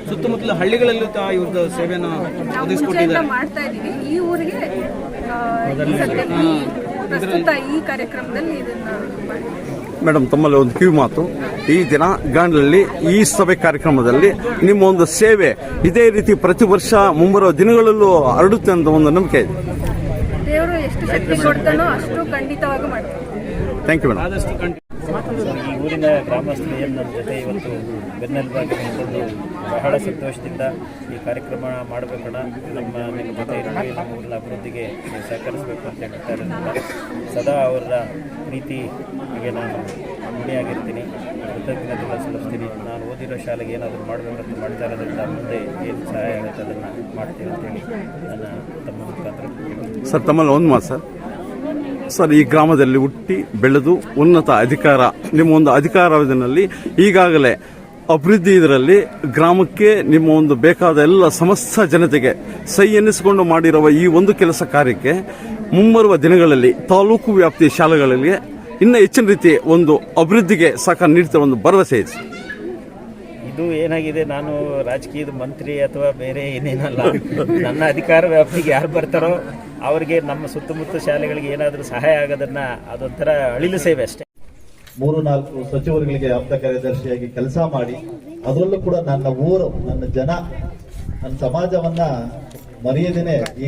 ಸುತ್ತಮುತ್ತಲ ಹಳ್ಳಿಗಳಲ್ಲೂ ಇವ್ರದ್ದು ಸೇವೆಯನ್ನು ಮುಂಚೆಯಿಂದ ಮಾಡ್ತಾ ಇದ್ದೀವಿ. ಈ ಊರಿಗೆ ಪ್ರಸ್ತುತ ಈ ಕಾರ್ಯಕ್ರಮದಲ್ಲಿ ಇದನ್ನ ಮೇಡಮ್, ತಮ್ಮಲ್ಲಿ ಒಂದು ಕಿವಿ ಮಾತು. ಈ ದಿನ ಗಾಂಡ್ಲಹಳ್ಳಿ ಈ ಸಭೆ ಕಾರ್ಯಕ್ರಮದಲ್ಲಿ ನಿಮ್ಮ ಒಂದು ಸೇವೆ ಇದೇ ರೀತಿ ಪ್ರತಿ ವರ್ಷ ಮುಂಬರುವ ದಿನಗಳಲ್ಲೂ ಹರಡುತ್ತೆ ಅಂತ ಒಂದು ನಂಬಿಕೆ ಇದೆ. ದೇವರು ಎಷ್ಟು ಶಕ್ತಿ ಕೊಡ್ತಾನೋ ಅಷ್ಟು ಖಂಡಿತವಾಗಿ ಮಾಡ್ತಾರೆ. Thank you madam. ಈ ಊರಿನ ಗ್ರಾಮಸ್ಥರು ಏನು ನಮ್ಮ ಜೊತೆ ಇವತ್ತು ಬೆನ್ನೆಲುಬಾಗಿ ನಿಂತ್ಕೊಂಡು ಬಹಳ ಸಂತೋಷದಿಂದ ಈ ಕಾರ್ಯಕ್ರಮ ಮಾಡಬೇಕಣ್ಣ, ನಿಮ್ಮ ಜೊತೆ ಇರಲಿ, ನಮ್ಮ ಊರಿನ ಅಭಿವೃದ್ಧಿಗೆ ಸಹಕರಿಸಬೇಕು ಅಂತ ಹೇಳ್ತಾ ಇರೋದ್ರಿಂದ ಸದಾ ಅವರ ಪ್ರೀತಿಗೆ ನಾನು ಋಣಿಯಾಗಿರ್ತೀನಿ, ಕೃತಜ್ಞತೆಗಳನ್ನು ಸಲ್ಲಿಸ್ತೀನಿ. ನಾನು ಓದಿರೋ ಶಾಲೆಗೆ ಏನಾದರೂ ಮಾಡಬೇಕಂತ ಮಾಡ್ತಾ ಇರೋದ್ರಿಂದ ಮುಂದೆ ಏನು ಸಹಾಯ ಆಗುತ್ತೆ ಅದನ್ನು ಮಾಡ್ತೀನಿ ಅಂತೇಳಿ ನನ್ನ ತಮ್ಮ ಮುಖಾಂತರ. ಸರ್, ತಮ್ಮಲ್ಲಿ ಒಂದು ಮಾತು ಸರ್, ಈ ಗ್ರಾಮದಲ್ಲಿ ಹುಟ್ಟಿ ಬೆಳೆದು ಉನ್ನತ ಅಧಿಕಾರ, ನಿಮ್ಮ ಒಂದು ಅಧಿಕಾರಾವಧಿಯಲ್ಲಿ ಈಗಾಗಲೇ ಅಭಿವೃದ್ಧಿ ಇದರಲ್ಲಿ ಗ್ರಾಮಕ್ಕೆ ನಿಮ್ಮ ಒಂದು ಬೇಕಾದ ಎಲ್ಲ ಸಮಸ್ತ ಜನತೆಗೆ ಸೈ ಎನ್ನಿಸಿಕೊಂಡು ಮಾಡಿರುವ ಈ ಒಂದು ಕೆಲಸ ಕಾರ್ಯಕ್ಕೆ ಮುಂಬರುವ ದಿನಗಳಲ್ಲಿ ತಾಲೂಕು ವ್ಯಾಪ್ತಿಯ ಶಾಲೆಗಳಿಗೆ ಇನ್ನೂ ಹೆಚ್ಚಿನ ರೀತಿ ಒಂದು ಅಭಿವೃದ್ಧಿಗೆ ಸಹಕಾರ ನೀಡ್ತಾ ಒಂದು ಭರವಸೆ ಇದೆ. ಇದು ಏನಾಗಿದೆ, ನಾನು ರಾಜಕೀಯದ ಮಂತ್ರಿ ಅಥವಾ ಬೇರೆ ಏನೇನಲ್ಲ. ನನ್ನ ಅಧಿಕಾರ ವ್ಯಾಪ್ತಿಗೆ ಯಾರು ಬರ್ತಾರೋ ಅವರಿಗೆ ನಮ್ಮ ಸುತ್ತಮುತ್ತ ಶಾಲೆಗಳಿಗೆ ಏನಾದರೂ ಸಹಾಯ ಆಗೋದನ್ನ ಅದೊಂಥರ ಅಳಿಲು ಸೇವೆ ಅಷ್ಟೇ. 3-4 ಸಚಿವರುಗಳಿಗೆ ಆಪ್ತ ಕಾರ್ಯದರ್ಶಿಯಾಗಿ ಕೆಲಸ ಮಾಡಿ, ಅದರಲ್ಲೂ ಕೂಡ ನನ್ನ ಊರು, ನನ್ನ ಜನ, ನನ್ನ ಸಮಾಜವನ್ನ ಮರೆಯದೇನೆ ಈ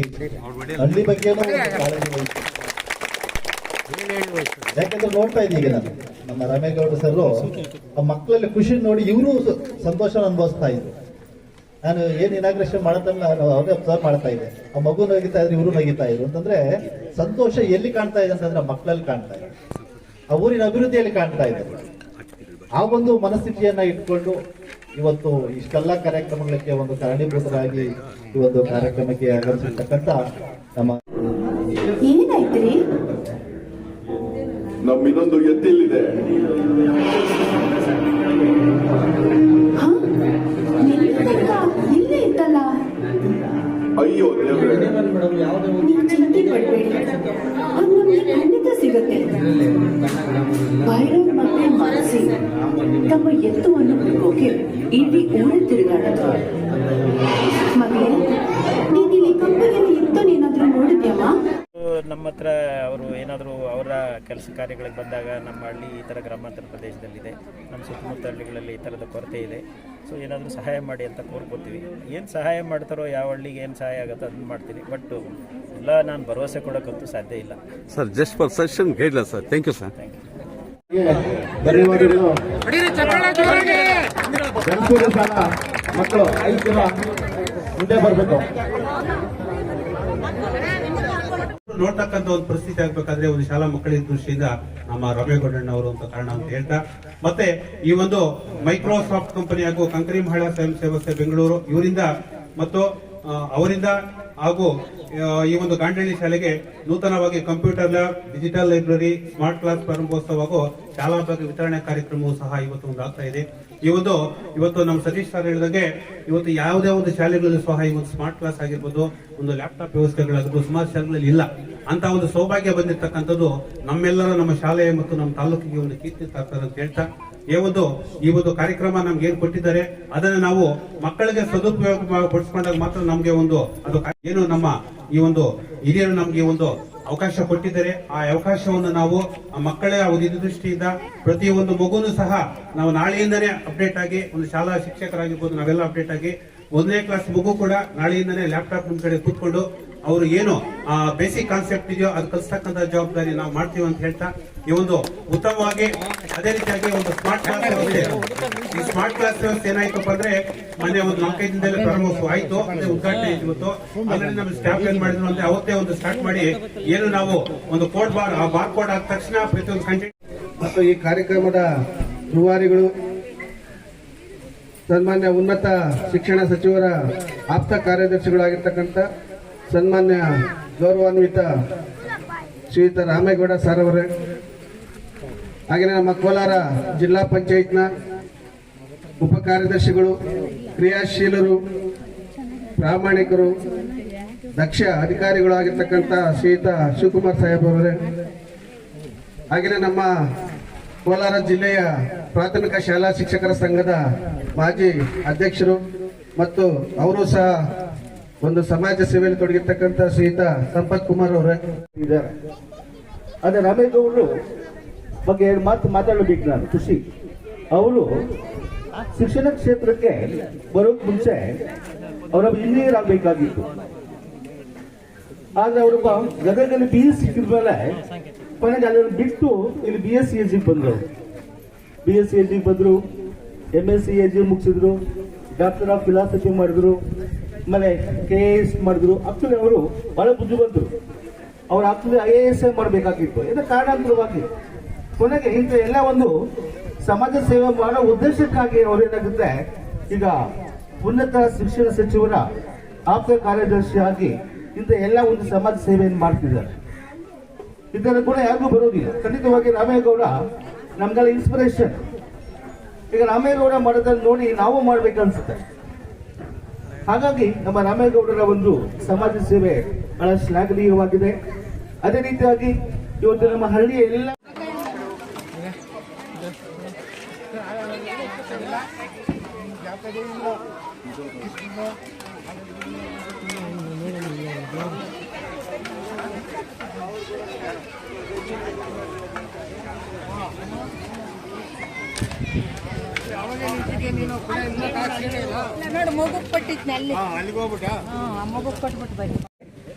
ಹಳ್ಳಿ ಬಗ್ಗೆನೂ ಕಾಳಜಿ ವಹಿಸಿ. ಯಾಕಂದ್ರೆ ನೋಡ್ತಾ ಇದ್ದೀಗ ನಾನು ನಮ್ಮ ರಾಮೇಗೌಡ ಸರ್ ಆ ಮಕ್ಕಳಲ್ಲಿ ಖುಷಿ ನೋಡಿ ಇವರು ಸಂತೋಷ ಅನುಭವಿಸ್ತಾ ಇದ್ರು. ನಾನು ಏನ್ ಇನಾಗ್ರೇಷನ್ ಮಾಡತ್ತಲ್ಲ ಅವರೇ ಅಬ್ಸರ್ವ್ ಮಾಡ್ತಾ ಇದ್ದೆ. ಆ ಮಗು ನಗಿತಾ ಇದ್ರು, ಇವರು ನಗಿತಾ ಇದ್ರು ಅಂತಂದ್ರೆ ಸಂತೋಷ ಎಲ್ಲಿ ಕಾಣ್ತಾ ಇದೆ ಅಂತಂದ್ರೆ ಮಕ್ಕಳಲ್ಲಿ ಕಾಣ್ತಾ ಇದೆ, ಆ ಊರಿನ ಅಭಿವೃದ್ಧಿಯಲ್ಲಿ ಕಾಣ್ತಾ ಇದೆ. ಆ ಒಂದು ಮನಸ್ಥಿತಿಯನ್ನ ಇಟ್ಕೊಂಡು ಇವತ್ತು ಇಷ್ಟೆಲ್ಲ ಕಾರ್ಯಕ್ರಮಗಳಿಗೆ ಒಂದು ಕಾರಣೀಭೂತರಾಗಿ ಈ ಒಂದು ಕಾರ್ಯಕ್ರಮಕ್ಕೆ ಆಗಮಿಸಿರ್ತಕ್ಕಂಥ ನಮ್ಮ ಏನಾಯ್ತ್ರಿ? ನಮ್ಮ ಇನ್ನೊಂದು ಎತ್ತಿಲ್ಲಿದೆ. ಇಲ್ಲೇ ಇತ್ತಲ್ಲ. ಅಯ್ಯೋ ದೇವ್ರೆ, ನೀವು ಚಿಂತೆ ಪಡಬೇಡಿ, ಅದು ನಮಗೆ ಖಂಡಿತ ಸಿಗುತ್ತೆ. ಭೈರವ್ ಮತ್ತೆ ಮಾನಸಿ ತಮ್ಮ ಎತ್ತುವನ್ನು ಹುಡುಕೋಕೆ ಇಡೀ ಊರ ತಿರುಗಾಡಿದ್ರು. ಮಗಳೇ, ನೀನ್ ಇಲ್ಲಿ ಕಂಪನಿಯಲ್ಲಿ ಎತ್ತನೇನಾದ್ರೂ ನೋಡಿದ್ಯಮ್ಮ? ನಮ್ಮ ಹತ್ರ ಅವರು ಏನಾದರೂ ಅವರ ಕೆಲಸ ಕಾರ್ಯಗಳಿಗೆ ಬಂದಾಗ ನಮ್ಮ ಹಳ್ಳಿ ಈ ಥರ ಗ್ರಾಮಾಂತರ ಪ್ರದೇಶದಲ್ಲಿದೆ, ನಮ್ಮ ಸುತ್ತಮುತ್ತ ಹಳ್ಳಿಗಳಲ್ಲಿ ಈ ಥರದ ಕೊರತೆ ಇದೆ, ಸೊ ಏನಾದರೂ ಸಹಾಯ ಮಾಡಿ ಅಂತ ಕೋರ್ಕೋತೀವಿ. ಏನು ಸಹಾಯ ಮಾಡ್ತಾರೋ, ಯಾವ ಹಳ್ಳಿಗೆ ಏನು ಸಹಾಯ ಆಗುತ್ತೋ ಅದನ್ನು ಮಾಡ್ತೀನಿ. ಬಟ್ ಎಲ್ಲ ನಾನು ಭರವಸೆ ಕೊಡೋಕ್ಕಂತೂ ಸಾಧ್ಯ ಇಲ್ಲ sir. Just for suggestion guideline sir. Thank you sir. ಮಕ್ಕಳು 5 ಜನ ಮುಂದೆ ಬರಬೇಕು. ನೋಡ್ತಕ್ಕಂಥ ಒಂದು ಪರಿಸ್ಥಿತಿ ಆಗ್ಬೇಕಾದ್ರೆ ಒಂದು ಶಾಲಾ ಮಕ್ಕಳಿನ ದೃಷ್ಟಿಯಿಂದ ನಮ್ಮ ರಾಮೇಗೌಡಣ್ಣ ಅವರು ಅಂತ ಕಾರಣ ಅಂತ ಹೇಳ್ತಾ, ಮತ್ತೆ ಈ ಒಂದು ಮೈಕ್ರೋಸಾಫ್ಟ್ ಕಂಪನಿ ಹಾಗೂ ಕಂಕರಿ ಮಹಿಳಾ ಸ್ವಯಂ ಸೇವಾ ಬೆಂಗಳೂರು ಇವರಿಂದ ಮತ್ತು ಅವರಿಂದ ಹಾಗೂ ಈ ಒಂದು ಗಾಂಡ್ಲಹಳ್ಳಿ ಶಾಲೆಗೆ ನೂತನವಾಗಿ computer lab, digital library, smart class ಪ್ರಾರಂಭೋತ್ಸವ ಹಾಗೂ ಶಾಲಾ ಭಾಗ ವಿತರಣೆ ಕಾರ್ಯಕ್ರಮವೂ ಸಹ ಇವತ್ತು ಒಂದು ಆಗ್ತಾ ಇದೆ. ಇವತ್ತು ನಮ್ಮ ಸತೀಶ್ ಸರ್ ಹೇಳಿದಾಗೆ ಇವತ್ತು ಯಾವುದೇ ಒಂದು ಶಾಲೆಗಳಲ್ಲಿ ಸಹ ಈ ಒಂದು ಸ್ಮಾರ್ಟ್ ಕ್ಲಾಸ್ ಆಗಿರ್ಬೋದು, ಒಂದು ಲ್ಯಾಪ್ಟಾಪ್ ವ್ಯವಸ್ಥೆಗಳಾಗಿರ್ಬೋದು ಸುಮಾರು ಶಾಲೆಗಳಲ್ಲಿ ಇಲ್ಲ. ಅಂತ ಒಂದು ಸೌಭಾಗ್ಯ ಬಂದಿರತಕ್ಕಂಥದ್ದು ನಮ್ಮೆಲ್ಲರ ನಮ್ಮ ಶಾಲೆ ಮತ್ತು ನಮ್ಮ ತಾಲೂಕಿಗೆ ಒಂದು ಕೀರ್ತಿ ತರ್ತದೆ ಅಂತ ಹೇಳ್ತಾ, ಈ ಒಂದು ಕಾರ್ಯಕ್ರಮ ನಮ್ಗೆ ಏನ್ ಕೊಟ್ಟಿದ್ದಾರೆ ಅದನ್ನ ನಾವು ಮಕ್ಕಳಿಗೆ ಸದುಪಯೋಗ ಪಡಿಸ್ಕೊಂಡಾಗ ಮಾತ್ರ ನಮ್ಗೆ ಅದು ಏನು ನಮ್ಮ ಈ ಒಂದು ಹಿರಿಯರು ನಮ್ಗೆ ಒಂದು ಅವಕಾಶ ಕೊಟ್ಟಿದ್ದಾರೆ. ಆ ಅವಕಾಶವನ್ನು ನಾವು ಮಕ್ಕಳ ಒಂದು ದೃಷ್ಟಿಯಿಂದ ಪ್ರತಿಯೊಂದು ಮಗುನು ಸಹ ನಾವು ನಾಳೆಯಿಂದನೇ ಅಪ್ಡೇಟ್ ಆಗಿ, ಒಂದು ಶಾಲಾ ಶಿಕ್ಷಕರಾಗಿರ್ಬೋದು ನಾವೆಲ್ಲ ಅಪ್ಡೇಟ್ ಆಗಿ, 1ನೇ ಕ್ಲಾಸ್ ಮಗು ಕೂಡ ನಾಳೆಯಿಂದನೇ ಲ್ಯಾಪ್ಟಾಪ್ ಮುಂದ್ ಕಡೆ ಕೂತ್ಕೊಂಡು ಅವರು ಏನು ಬೇಸಿಕ್ ಕಾನ್ಸೆಪ್ಟ್ ಇದೆಯೋ ಅದು ಕಲಿಸ್ತಕ್ಕಂಥ ಜವಾಬ್ದಾರಿ ನಾವು ಮಾಡ್ತೀವಿ ಅಂತ ಹೇಳ್ತಾ, ಈ ಒಂದು ಉತ್ತಮವಾಗಿ ಅದೇ ರೀತಿಯಾಗಿ ಒಂದು ಸ್ಮಾರ್ಟ್ ಕ್ಲಾಸ್ ವ್ಯವಸ್ಥೆ, ಈ ಸ್ಮಾರ್ಟ್ ಕ್ಲಾಸ್ ವ್ಯವಸ್ಥೆ ಏನಾಯ್ತಪ್ಪ ಅಂದ್ರೆ ಮೊನ್ನೆ ಒಂದು 4-5 ದಿನದಲ್ಲೇ ಪ್ರಾರಂಭೋತ್ಸವ ಆಯ್ತು, ಅಂದ್ರೆ ಉದ್ಘಾಟನೆ ಇವತ್ತು ಆಲ್ರೆಡಿ ನಮ್ಮ ಸ್ಟಾಫ್ ಏನ್ ಮಾಡಿದ್ರು ಅಂದ್ರೆ ಅವತ್ತೇ ಒಂದು ಸ್ಟಾರ್ಟ್ ಮಾಡಿ ಏನು ನಾವು ಒಂದು ಕೋಡ್ ಬಾರ್ ಕೋಡ್ ಆದ ತಕ್ಷಣ ಪ್ರತಿಯೊಂದು ಕಂಟೆಂಟ್ ಮತ್ತು ಈ ಕಾರ್ಯಕ್ರಮದ ರೂವಾರಿಗಳು, ಸನ್ಮಾನ್ಯ ಉನ್ನತ ಶಿಕ್ಷಣ ಸಚಿವರ ಆಪ್ತ ಕಾರ್ಯದರ್ಶಿಗಳಾಗಿರ್ತಕ್ಕಂಥ ಸನ್ಮಾನ್ಯ ಗೌರವಾನ್ವಿತ ಶ್ರೀಯುತ ರಾಮೇಗೌಡ ಸರ್ ಅವರೇ, ಹಾಗೆಯೇ ನಮ್ಮ ಕೋಲಾರ ಜಿಲ್ಲಾ ಪಂಚಾಯತ್ನ ಉಪ ಕಾರ್ಯದರ್ಶಿಗಳು, ಕ್ರಿಯಾಶೀಲರು, ಪ್ರಾಮಾಣಿಕರು, ದಕ್ಷ ಅಧಿಕಾರಿಗಳು ಆಗಿರ್ತಕ್ಕಂಥ ಶ್ರೀಯುತ ಶಿವಕುಮಾರ್ ಸಾಹೇಬ್ ಅವರೇ, ಹಾಗೆಯೇ ನಮ್ಮ ಕೋಲಾರ ಜಿಲ್ಲೆಯ ಪ್ರಾಥಮಿಕ ಶಾಲಾ ಶಿಕ್ಷಕರ ಸಂಘದ ಮಾಜಿ ಅಧ್ಯಕ್ಷರು ಮತ್ತು ಅವರು ಸಹ ಒಂದು ಸಮಾಜ ಸೇವೆಯಲ್ಲಿ ತೊಡಗಿರ್ತಕ್ಕಂಥ ಶ್ರೀಯುತ ಸಂಪತ್ ಕುಮಾರ್ ಅವರೇ ಇದ್ದಾರೆ. ಅದೇ ರಾಮೇಗೌಡರು ಬಗ್ಗೆ ಮಾತಾಡಬೇಕು ನಾನು. ಖುಷಿ ಅವರು ಶಿಕ್ಷಣ ಕ್ಷೇತ್ರಕ್ಕೆ ಬರೋಕ್ ಮುಂಚೆ ಅವರ ಇಂಜಿನಿಯರ್ ಆಗಬೇಕಾಗಿತ್ತು. ಆದ್ರೆ ಅವರು ಗದಗದಲ್ಲಿ BSc ಸಿಕ್ಕಿದ್ಮೇಲೆ ಕೊನೆಗೆ ಅದನ್ನು ಬಿಟ್ಟು ಇಲ್ಲಿ BSc ಬಂದರು. BSc ಬಂದ್ರು, MSc ಮುಗಿಸಿದ್ರು, ಡಾಕ್ಟರ್ ಆಫ್ ಫಿಲಾಸಫಿ ಮಾಡಿದ್ರು, ಆಮೇಲೆ KAS ಮಾಡಿದ್ರು. ಆಕ್ಚುಲಿ ಅವರು ಬಹಳ ಬುದ್ಧಿವಂತರು. ಅವ್ರು ಆಕ್ಚುಲಿ IAS ಮಾಡಬೇಕಾಗಿತ್ತು. ಇದರ ಕಾರಣಾಂತರವಾಗಿ ಕೊನೆಗೆ ಇಂಥ ಎಲ್ಲ ಒಂದು ಸಮಾಜ ಸೇವೆ ಮಾಡೋ ಉದ್ದೇಶಕ್ಕಾಗಿ ಅವ್ರೇನಾಗುತ್ತೆ, ಈಗ ಉನ್ನತ ಶಿಕ್ಷಣ ಸಚಿವರ ಆಪ್ತ ಕಾರ್ಯದರ್ಶಿಯಾಗಿ ಇಂಥ ಎಲ್ಲ ಒಂದು ಸಮಾಜ ಸೇವೆಯನ್ನು ಮಾಡ್ತಿದ್ದಾರೆ. ಇದರ ಕೂಡ ಯಾರಿಗೂ ಬರೋದಿಲ್ಲ. ಖಂಡಿತವಾಗಿ ರಾಮೇಗೌಡ ನಮ್ಗೆಲ್ಲ ಇನ್ಸ್ಪಿರೇಷನ್. ಈಗ ರಾಮೇಗೌಡ ಮಾಡೋದನ್ನು ನೋಡಿ ನಾವು ಮಾಡ್ಬೇಕನ್ಸುತ್ತೆ. ಹಾಗಾಗಿ ನಮ್ಮ ರಾಮೇಗೌಡರ ಒಂದು ಸಮಾಜ ಸೇವೆ ಬಹಳ ಶ್ಲಾಘನೀಯವಾಗಿದೆ. ಅದೇ ರೀತಿಯಾಗಿ ಇವತ್ತು ನಮ್ಮ ಹಳ್ಳಿಯ ಎಲ್ಲ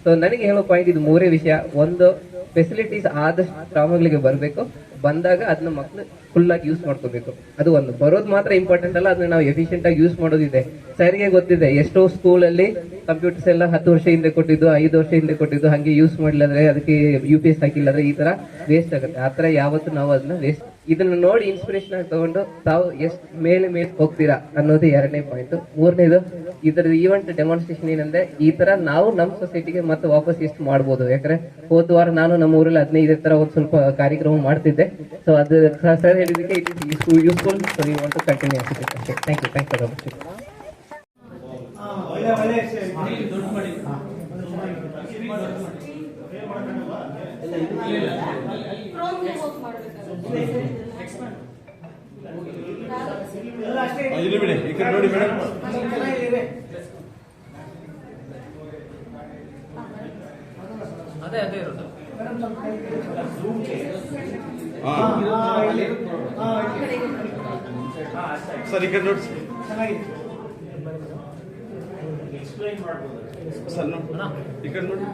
ಸೊ ನನಗೆ ಹೇಳೋ ಪಾಯಿಂಟ್ ಇದು 3 ವಿಷಯ. ಒಂದು, ಫೆಸಿಲಿಟೀಸ್ ಆದಷ್ಟು ಗ್ರಾಮಗಳಿಗೆ ಬರಬೇಕು, ಬಂದಾಗ ಅದನ್ನ ಮಕ್ಕಳು ಫುಲ್ ಆಗಿ ಯೂಸ್ ಮಾಡ್ಕೋಬೇಕು. ಅದು ಒಂದು, ಬರೋದು ಮಾತ್ರ ಇಂಪಾರ್ಟೆಂಟ್ ಅಲ್ಲ, ಅದನ್ನ ನಾವು ಎಫಿಷಿಯಂಟ್ ಆಗಿ ಯೂಸ್ ಮಾಡೋದಿದೆ. ಸರಿಗೆ ಗೊತ್ತಿದೆ, ಎಷ್ಟೋ ಸ್ಕೂಲಲ್ಲಿ ಕಂಪ್ಯೂಟರ್ಸ್ ಎಲ್ಲ 10 ವರ್ಷ ಹಿಂದೆ ಕೊಟ್ಟಿದ್ದು, 5 ವರ್ಷ ಹಿಂದೆ ಕೊಟ್ಟಿದ್ದು, ಹಂಗೆ ಯೂಸ್ ಮಾಡಿಲ್ಲಂದ್ರೆ ಅದಕ್ಕೆ UPS ಹಾಕಿಲ್ಲಂದ್ರೆ ಈ ತರ ವೇಸ್ಟ್ ಆಗುತ್ತೆ. ಆ ತರ ಯಾವತ್ತು ನಾವು ಅದನ್ನ ವೇಸ್ಟ್, ಇದನ್ನ ನೋಡಿ ಇನ್ಸ್ಪಿರೇಷನ್ ಆಗಿ ತಗೊಂಡು ತಾವು ಎಷ್ಟು ಮೇಲೆ ಹೋಗ್ತೀರಾ ಅನ್ನೋದು 2ನೇ ಪಾಯಿಂಟ್. 3ನೇದು, ಇದರ ಈವೆಂಟ್ ಡೆಮಾನ್ಸ್ಟ್ರೇಷನ್ ಏನಂದ್ರೆ ಈ ತರ ನಾವು ನಮ್ಮ ಸೊಸೈಟಿಗೆ ಮತ್ತೆ ವಾಪಸ್ ಎಷ್ಟು ಮಾಡ್ಬೋದು. ಯಾಕಂದ್ರೆ ಹೋದ ವಾರ ನಾನು ನಮ್ಮ ಊರಲ್ಲಿ 15 ತರ ಒಂದು ಸ್ವಲ್ಪ ಕಾರ್ಯಕ್ರಮ ಮಾಡ್ತಿದ್ದೆ. ಸೊ ಅದು ಸರ್ ಹೇಳಿದಕ್ಕೆ it is useful. So we want to continue ಅಷ್ಟೇ. Thank you. ನೋಡಿ ಮೇಡಮ್, ಅದೇ ಇರೋದು. ಸರ್ ಈ ಕಡೆ ನೋಡಿ ಸರ್, ಈ ಕಡೆ ನೋಡಿ.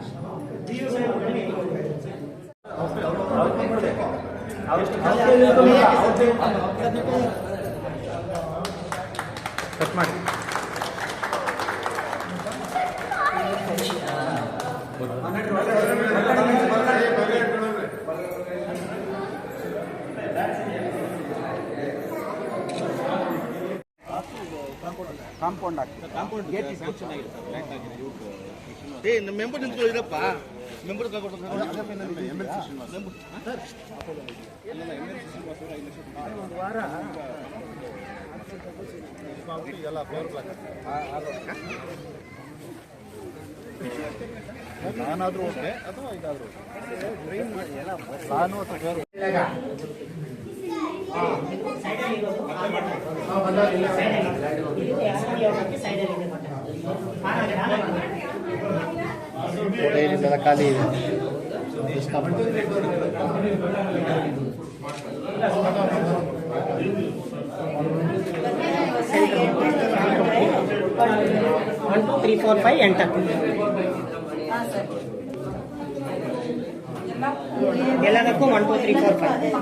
ಕಟ್ ಮಾಡಿ. ಕಾಂಪೌಂಡ್ ಗೇಟ್ ಚೆನ್ನಾಗಿದೆ. ಮೆಂಬರ್ ನಿಂತ್ಕೊಳ್ಳಿರಪ್ಪ. ಮೆಂಬರ್ ನಾನಾದ್ರೂ ಓಕೆ ಅಥವಾ ಇದಾದ್ರೂ ನಾನು ಖಾಲಿ ಇದೆ. One two three four five enter ಎಲ್ಲದಕ್ಕೂ 1 2 3 4 5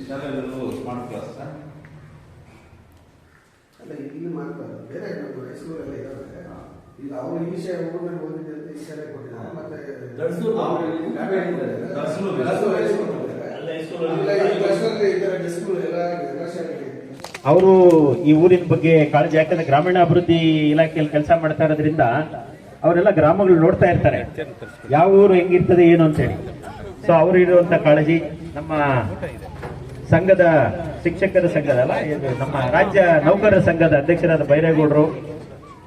ಶಾಲೆಗಳಲ್ಲೂ ಸ್ಮಾರ್ಟ್ ಕ್ಲಾಸ್ ಅಲ್ಲ ಇಲ್ಲಿ ಮಾಡ್ತಾರೆ ಬೇರೆ ನಮ್ಮ ಹೈಸ್ಕೂಲಲ್ಲಿ ಇದ್ದಾರೆ ಈಗ ಅವರು ಈ ವಿಷಯ ಊರಿನಲ್ಲಿ ಓದಿದೆ ಅಂತ ಈ ಶಾಲೆ ಕೊಟ್ಟಿದ್ದಾರೆ ಮತ್ತೆ ಅವರು ಈ ಊರಿನ ಬಗ್ಗೆ ಕಾಳಜಿ, ಯಾಕಂದ್ರೆ ಗ್ರಾಮೀಣಾಭಿವೃದ್ಧಿ ಇಲಾಖೆಯಲ್ಲಿ ಕೆಲಸ ಮಾಡ್ತಾ ಇರೋದ್ರಿಂದ ಅವರೆಲ್ಲ ಗ್ರಾಮಗಳು ನೋಡ್ತಾ ಇರ್ತಾರೆ, ಯಾವ ಊರು ಹೆಂಗಿರ್ತದೆ ಏನು ಅಂತೇಳಿ. ಸೊ ಅವರು ಇರುವಂತ ಕಾಳಜಿ ನಮ್ಮ ಸಂಘದ ಶಿಕ್ಷಕರ ಸಂಘದ ಅಲ್ಲ, ನಮ್ಮ ರಾಜ್ಯ ನೌಕರರ ಸಂಘದ ಅಧ್ಯಕ್ಷರಾದ ಬೈರೇಗೌಡರು,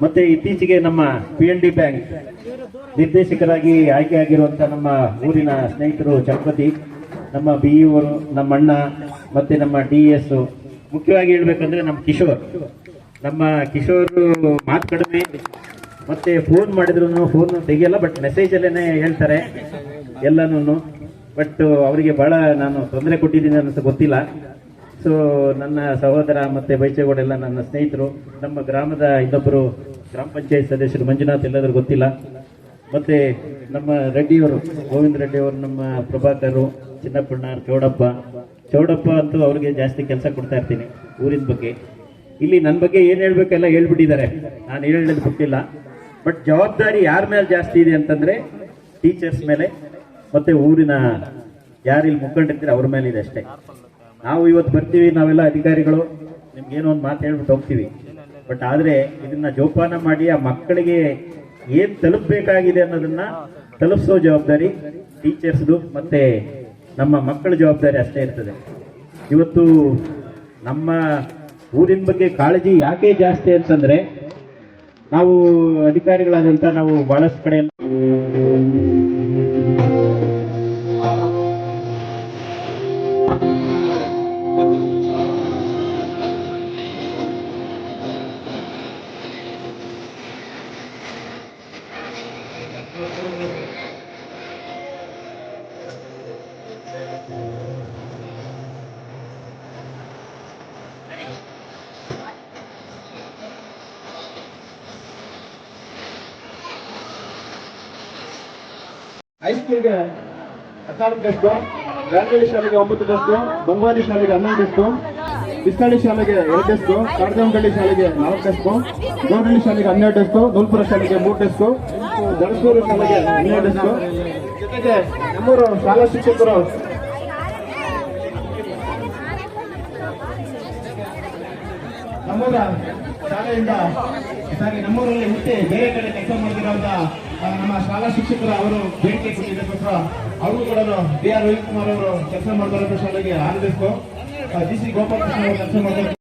ಮತ್ತೆ ಇತ್ತೀಚೆಗೆ ನಮ್ಮ PND ಬ್ಯಾಂಕ್ ನಿರ್ದೇಶಕರಾಗಿ ಆಯ್ಕೆಯಾಗಿರುವಂತಹ ನಮ್ಮ ಊರಿನ ಸ್ನೇಹಿತರು ಚಲಪತಿ, ನಮ್ಮ BEO, ನಮ್ಮ ಅಣ್ಣ, ಮತ್ತೆ ನಮ್ಮ DS, ಮುಖ್ಯವಾಗಿ ಹೇಳ್ಬೇಕಂದ್ರೆ ನಮ್ಮ ಕಿಶೋರ್ ಮಾತು ಕಡಿಮೆ, ಮತ್ತೆ ಫೋನ್ ಮಾಡಿದ್ರು ಫೋನ್ ತೆಗಿಯಲ್ಲ, ಬಟ್ ಮೆಸೇಜ್ ಅಲ್ಲೇನೆ ಹೇಳ್ತಾರೆ ಎಲ್ಲನೂ. ಬಟ್ ಅವರಿಗೆ ಬಹಳ ನಾನು ತೊಂದರೆ ಕೊಟ್ಟಿದ್ದೀನಿ ಅನ್ನಿಸ್ತು, ಗೊತ್ತಿಲ್ಲ. ಸೊ ನನ್ನ ಸಹೋದರ ಮತ್ತೆ ಬೈಚೇಗೌಡ ನನ್ನ ಸ್ನೇಹಿತರು, ನಮ್ಮ ಗ್ರಾಮದ ಇನ್ನೊಬ್ಬರು ಗ್ರಾಮ ಪಂಚಾಯತ್ ಸದಸ್ಯರು ಮಂಜುನಾಥ್, ಎಲ್ಲಾದ್ರೂ ಗೊತ್ತಿಲ್ಲ. ಮತ್ತೆ ನಮ್ಮ ರೆಡ್ಡಿಯವರು, ಗೋವಿಂದ ರೆಡ್ಡಿಯವರು, ನಮ್ಮ ಪ್ರಭಾಕರ್, ಚಿನ್ನಪ್ಪಣ್ಣ, ಚೌಡಪ್ಪ ಅಂತೂ ಅವ್ರಿಗೆ ಜಾಸ್ತಿ ಕೆಲಸ ಕೊಡ್ತಾ ಇರ್ತೀನಿ ಊರಿನ ಬಗ್ಗೆ. ಇಲ್ಲಿ ನನ್ನ ಬಗ್ಗೆ ಏನ್ ಹೇಳ್ಬೇಕೆಲ್ಲ ಹೇಳ್ಬಿಟ್ಟಿದ್ದಾರೆ, ನಾನು ಹೇಳೋದು ಬಿಟ್ಟಿಲ್ಲ. ಬಟ್ ಜವಾಬ್ದಾರಿ ಯಾರ ಮೇಲೆ ಜಾಸ್ತಿ ಇದೆ ಅಂತಂದ್ರೆ ಟೀಚರ್ಸ್ ಮೇಲೆ, ಮತ್ತೆ ಊರಿನ ಯಾರಿಲ್ಲಿ ಮುಖಂಡರಿದ್ರೆ ಅವ್ರ ಮೇಲೆ ಇದೆ ಅಷ್ಟೇ. ನಾವು ಇವತ್ತು ಬರ್ತೀವಿ, ನಾವೆಲ್ಲ ಅಧಿಕಾರಿಗಳು, ನಿಮ್ಗೇನೋ ಒಂದು ಮಾತು ಹೇಳ್ಬಿಟ್ಟು ಹೋಗ್ತೀವಿ. ಬಟ್ ಆದ್ರೆ ಇದನ್ನ ಜೋಪಾನ ಮಾಡಿ ಆ ಮಕ್ಕಳಿಗೆ ಏನ್ ತಲುಪಬೇಕಾಗಿದೆ ಅನ್ನೋದನ್ನ ತಲುಪಿಸೋ ಜವಾಬ್ದಾರಿ ಟೀಚರ್ಸ್ದು ಮತ್ತೆ ನಮ್ಮ ಮಕ್ಕಳ ಜವಾಬ್ದಾರಿ ಅಷ್ಟೇ ಇರ್ತದೆ. ಇವತ್ತು ನಮ್ಮ ಊರಿನ ಬಗ್ಗೆ ಕಾಳಜಿ ಯಾಕೆ ಜಾಸ್ತಿ ಅಂತಂದ್ರೆ, ನಾವು ಅಧಿಕಾರಿಗಳಾದಂತ ನಾವು ಬಹಳಷ್ಟು ಕಡೆ ಹೈಸ್ಕೂಲ್ಗೆ 14 ಡೆಸ್ಕು, ಗಾಂಧಿ ಶಾಲೆಗೆ 9 ಡೆಸ್ಕು, ಬಂಗಾಲಿ ಶಾಲೆಗೆ 11 ಡೆಸ್ಕು, ಬಿಸ್ತಾಳಿ ಶಾಲೆಗೆ 2 ಡೆಸ್ಕು, ಕಾಡದಮಗಳ್ಳಿ ಶಾಲೆಗೆ 4 ಡೆಸ್ಕು, ಗೌಡಳ್ಳಿ ಶಾಲೆಗೆ 12 ಡೆಸ್ಕು, ನೂಲ್ಪುರ ಶಾಲೆಗೆ 3 ಡೆಸ್ಕು, ದಳಸೂರು ಶಾಲೆಗೆ 12 ಡೆಸ್ಕು. ಜೊತೆಗೆ ನಮ್ಮೂರು ಶಾಲಾ ಶಿಕ್ಷಕರು ನಮ್ಮೂರ ಶಾಲೆಯಿಂದ ನಮ್ಮೂರಲ್ಲಿ ಹುಟ್ಟಿ ಬೇರೆ ಕಡೆ ಕೆಲಸ ಮಾಡಿರೋಂಥ ನಮ್ಮ ಶಾಲಾ ಶಿಕ್ಷಕರು ಅವರು ಬೇಡಿಕೆ ಕೊಟ್ಟಿದ್ದಕ್ಕೋಸ್ಕರ ಅವರು ಕೂಡ ಬಿ ಆರ್ ರವಿಕುಮಾರ್ ಅವರು ಕೆಲಸ ಮಾಡಿರೋ ಶಾಲೆಗೆ 6 ಡೆಸ್ಕು, ಜಿ ಸಿ ಗೋಪಾಲಕೃಷ್ಣ ಅವರು ಕೆಲಸ ಮಾಡಿದ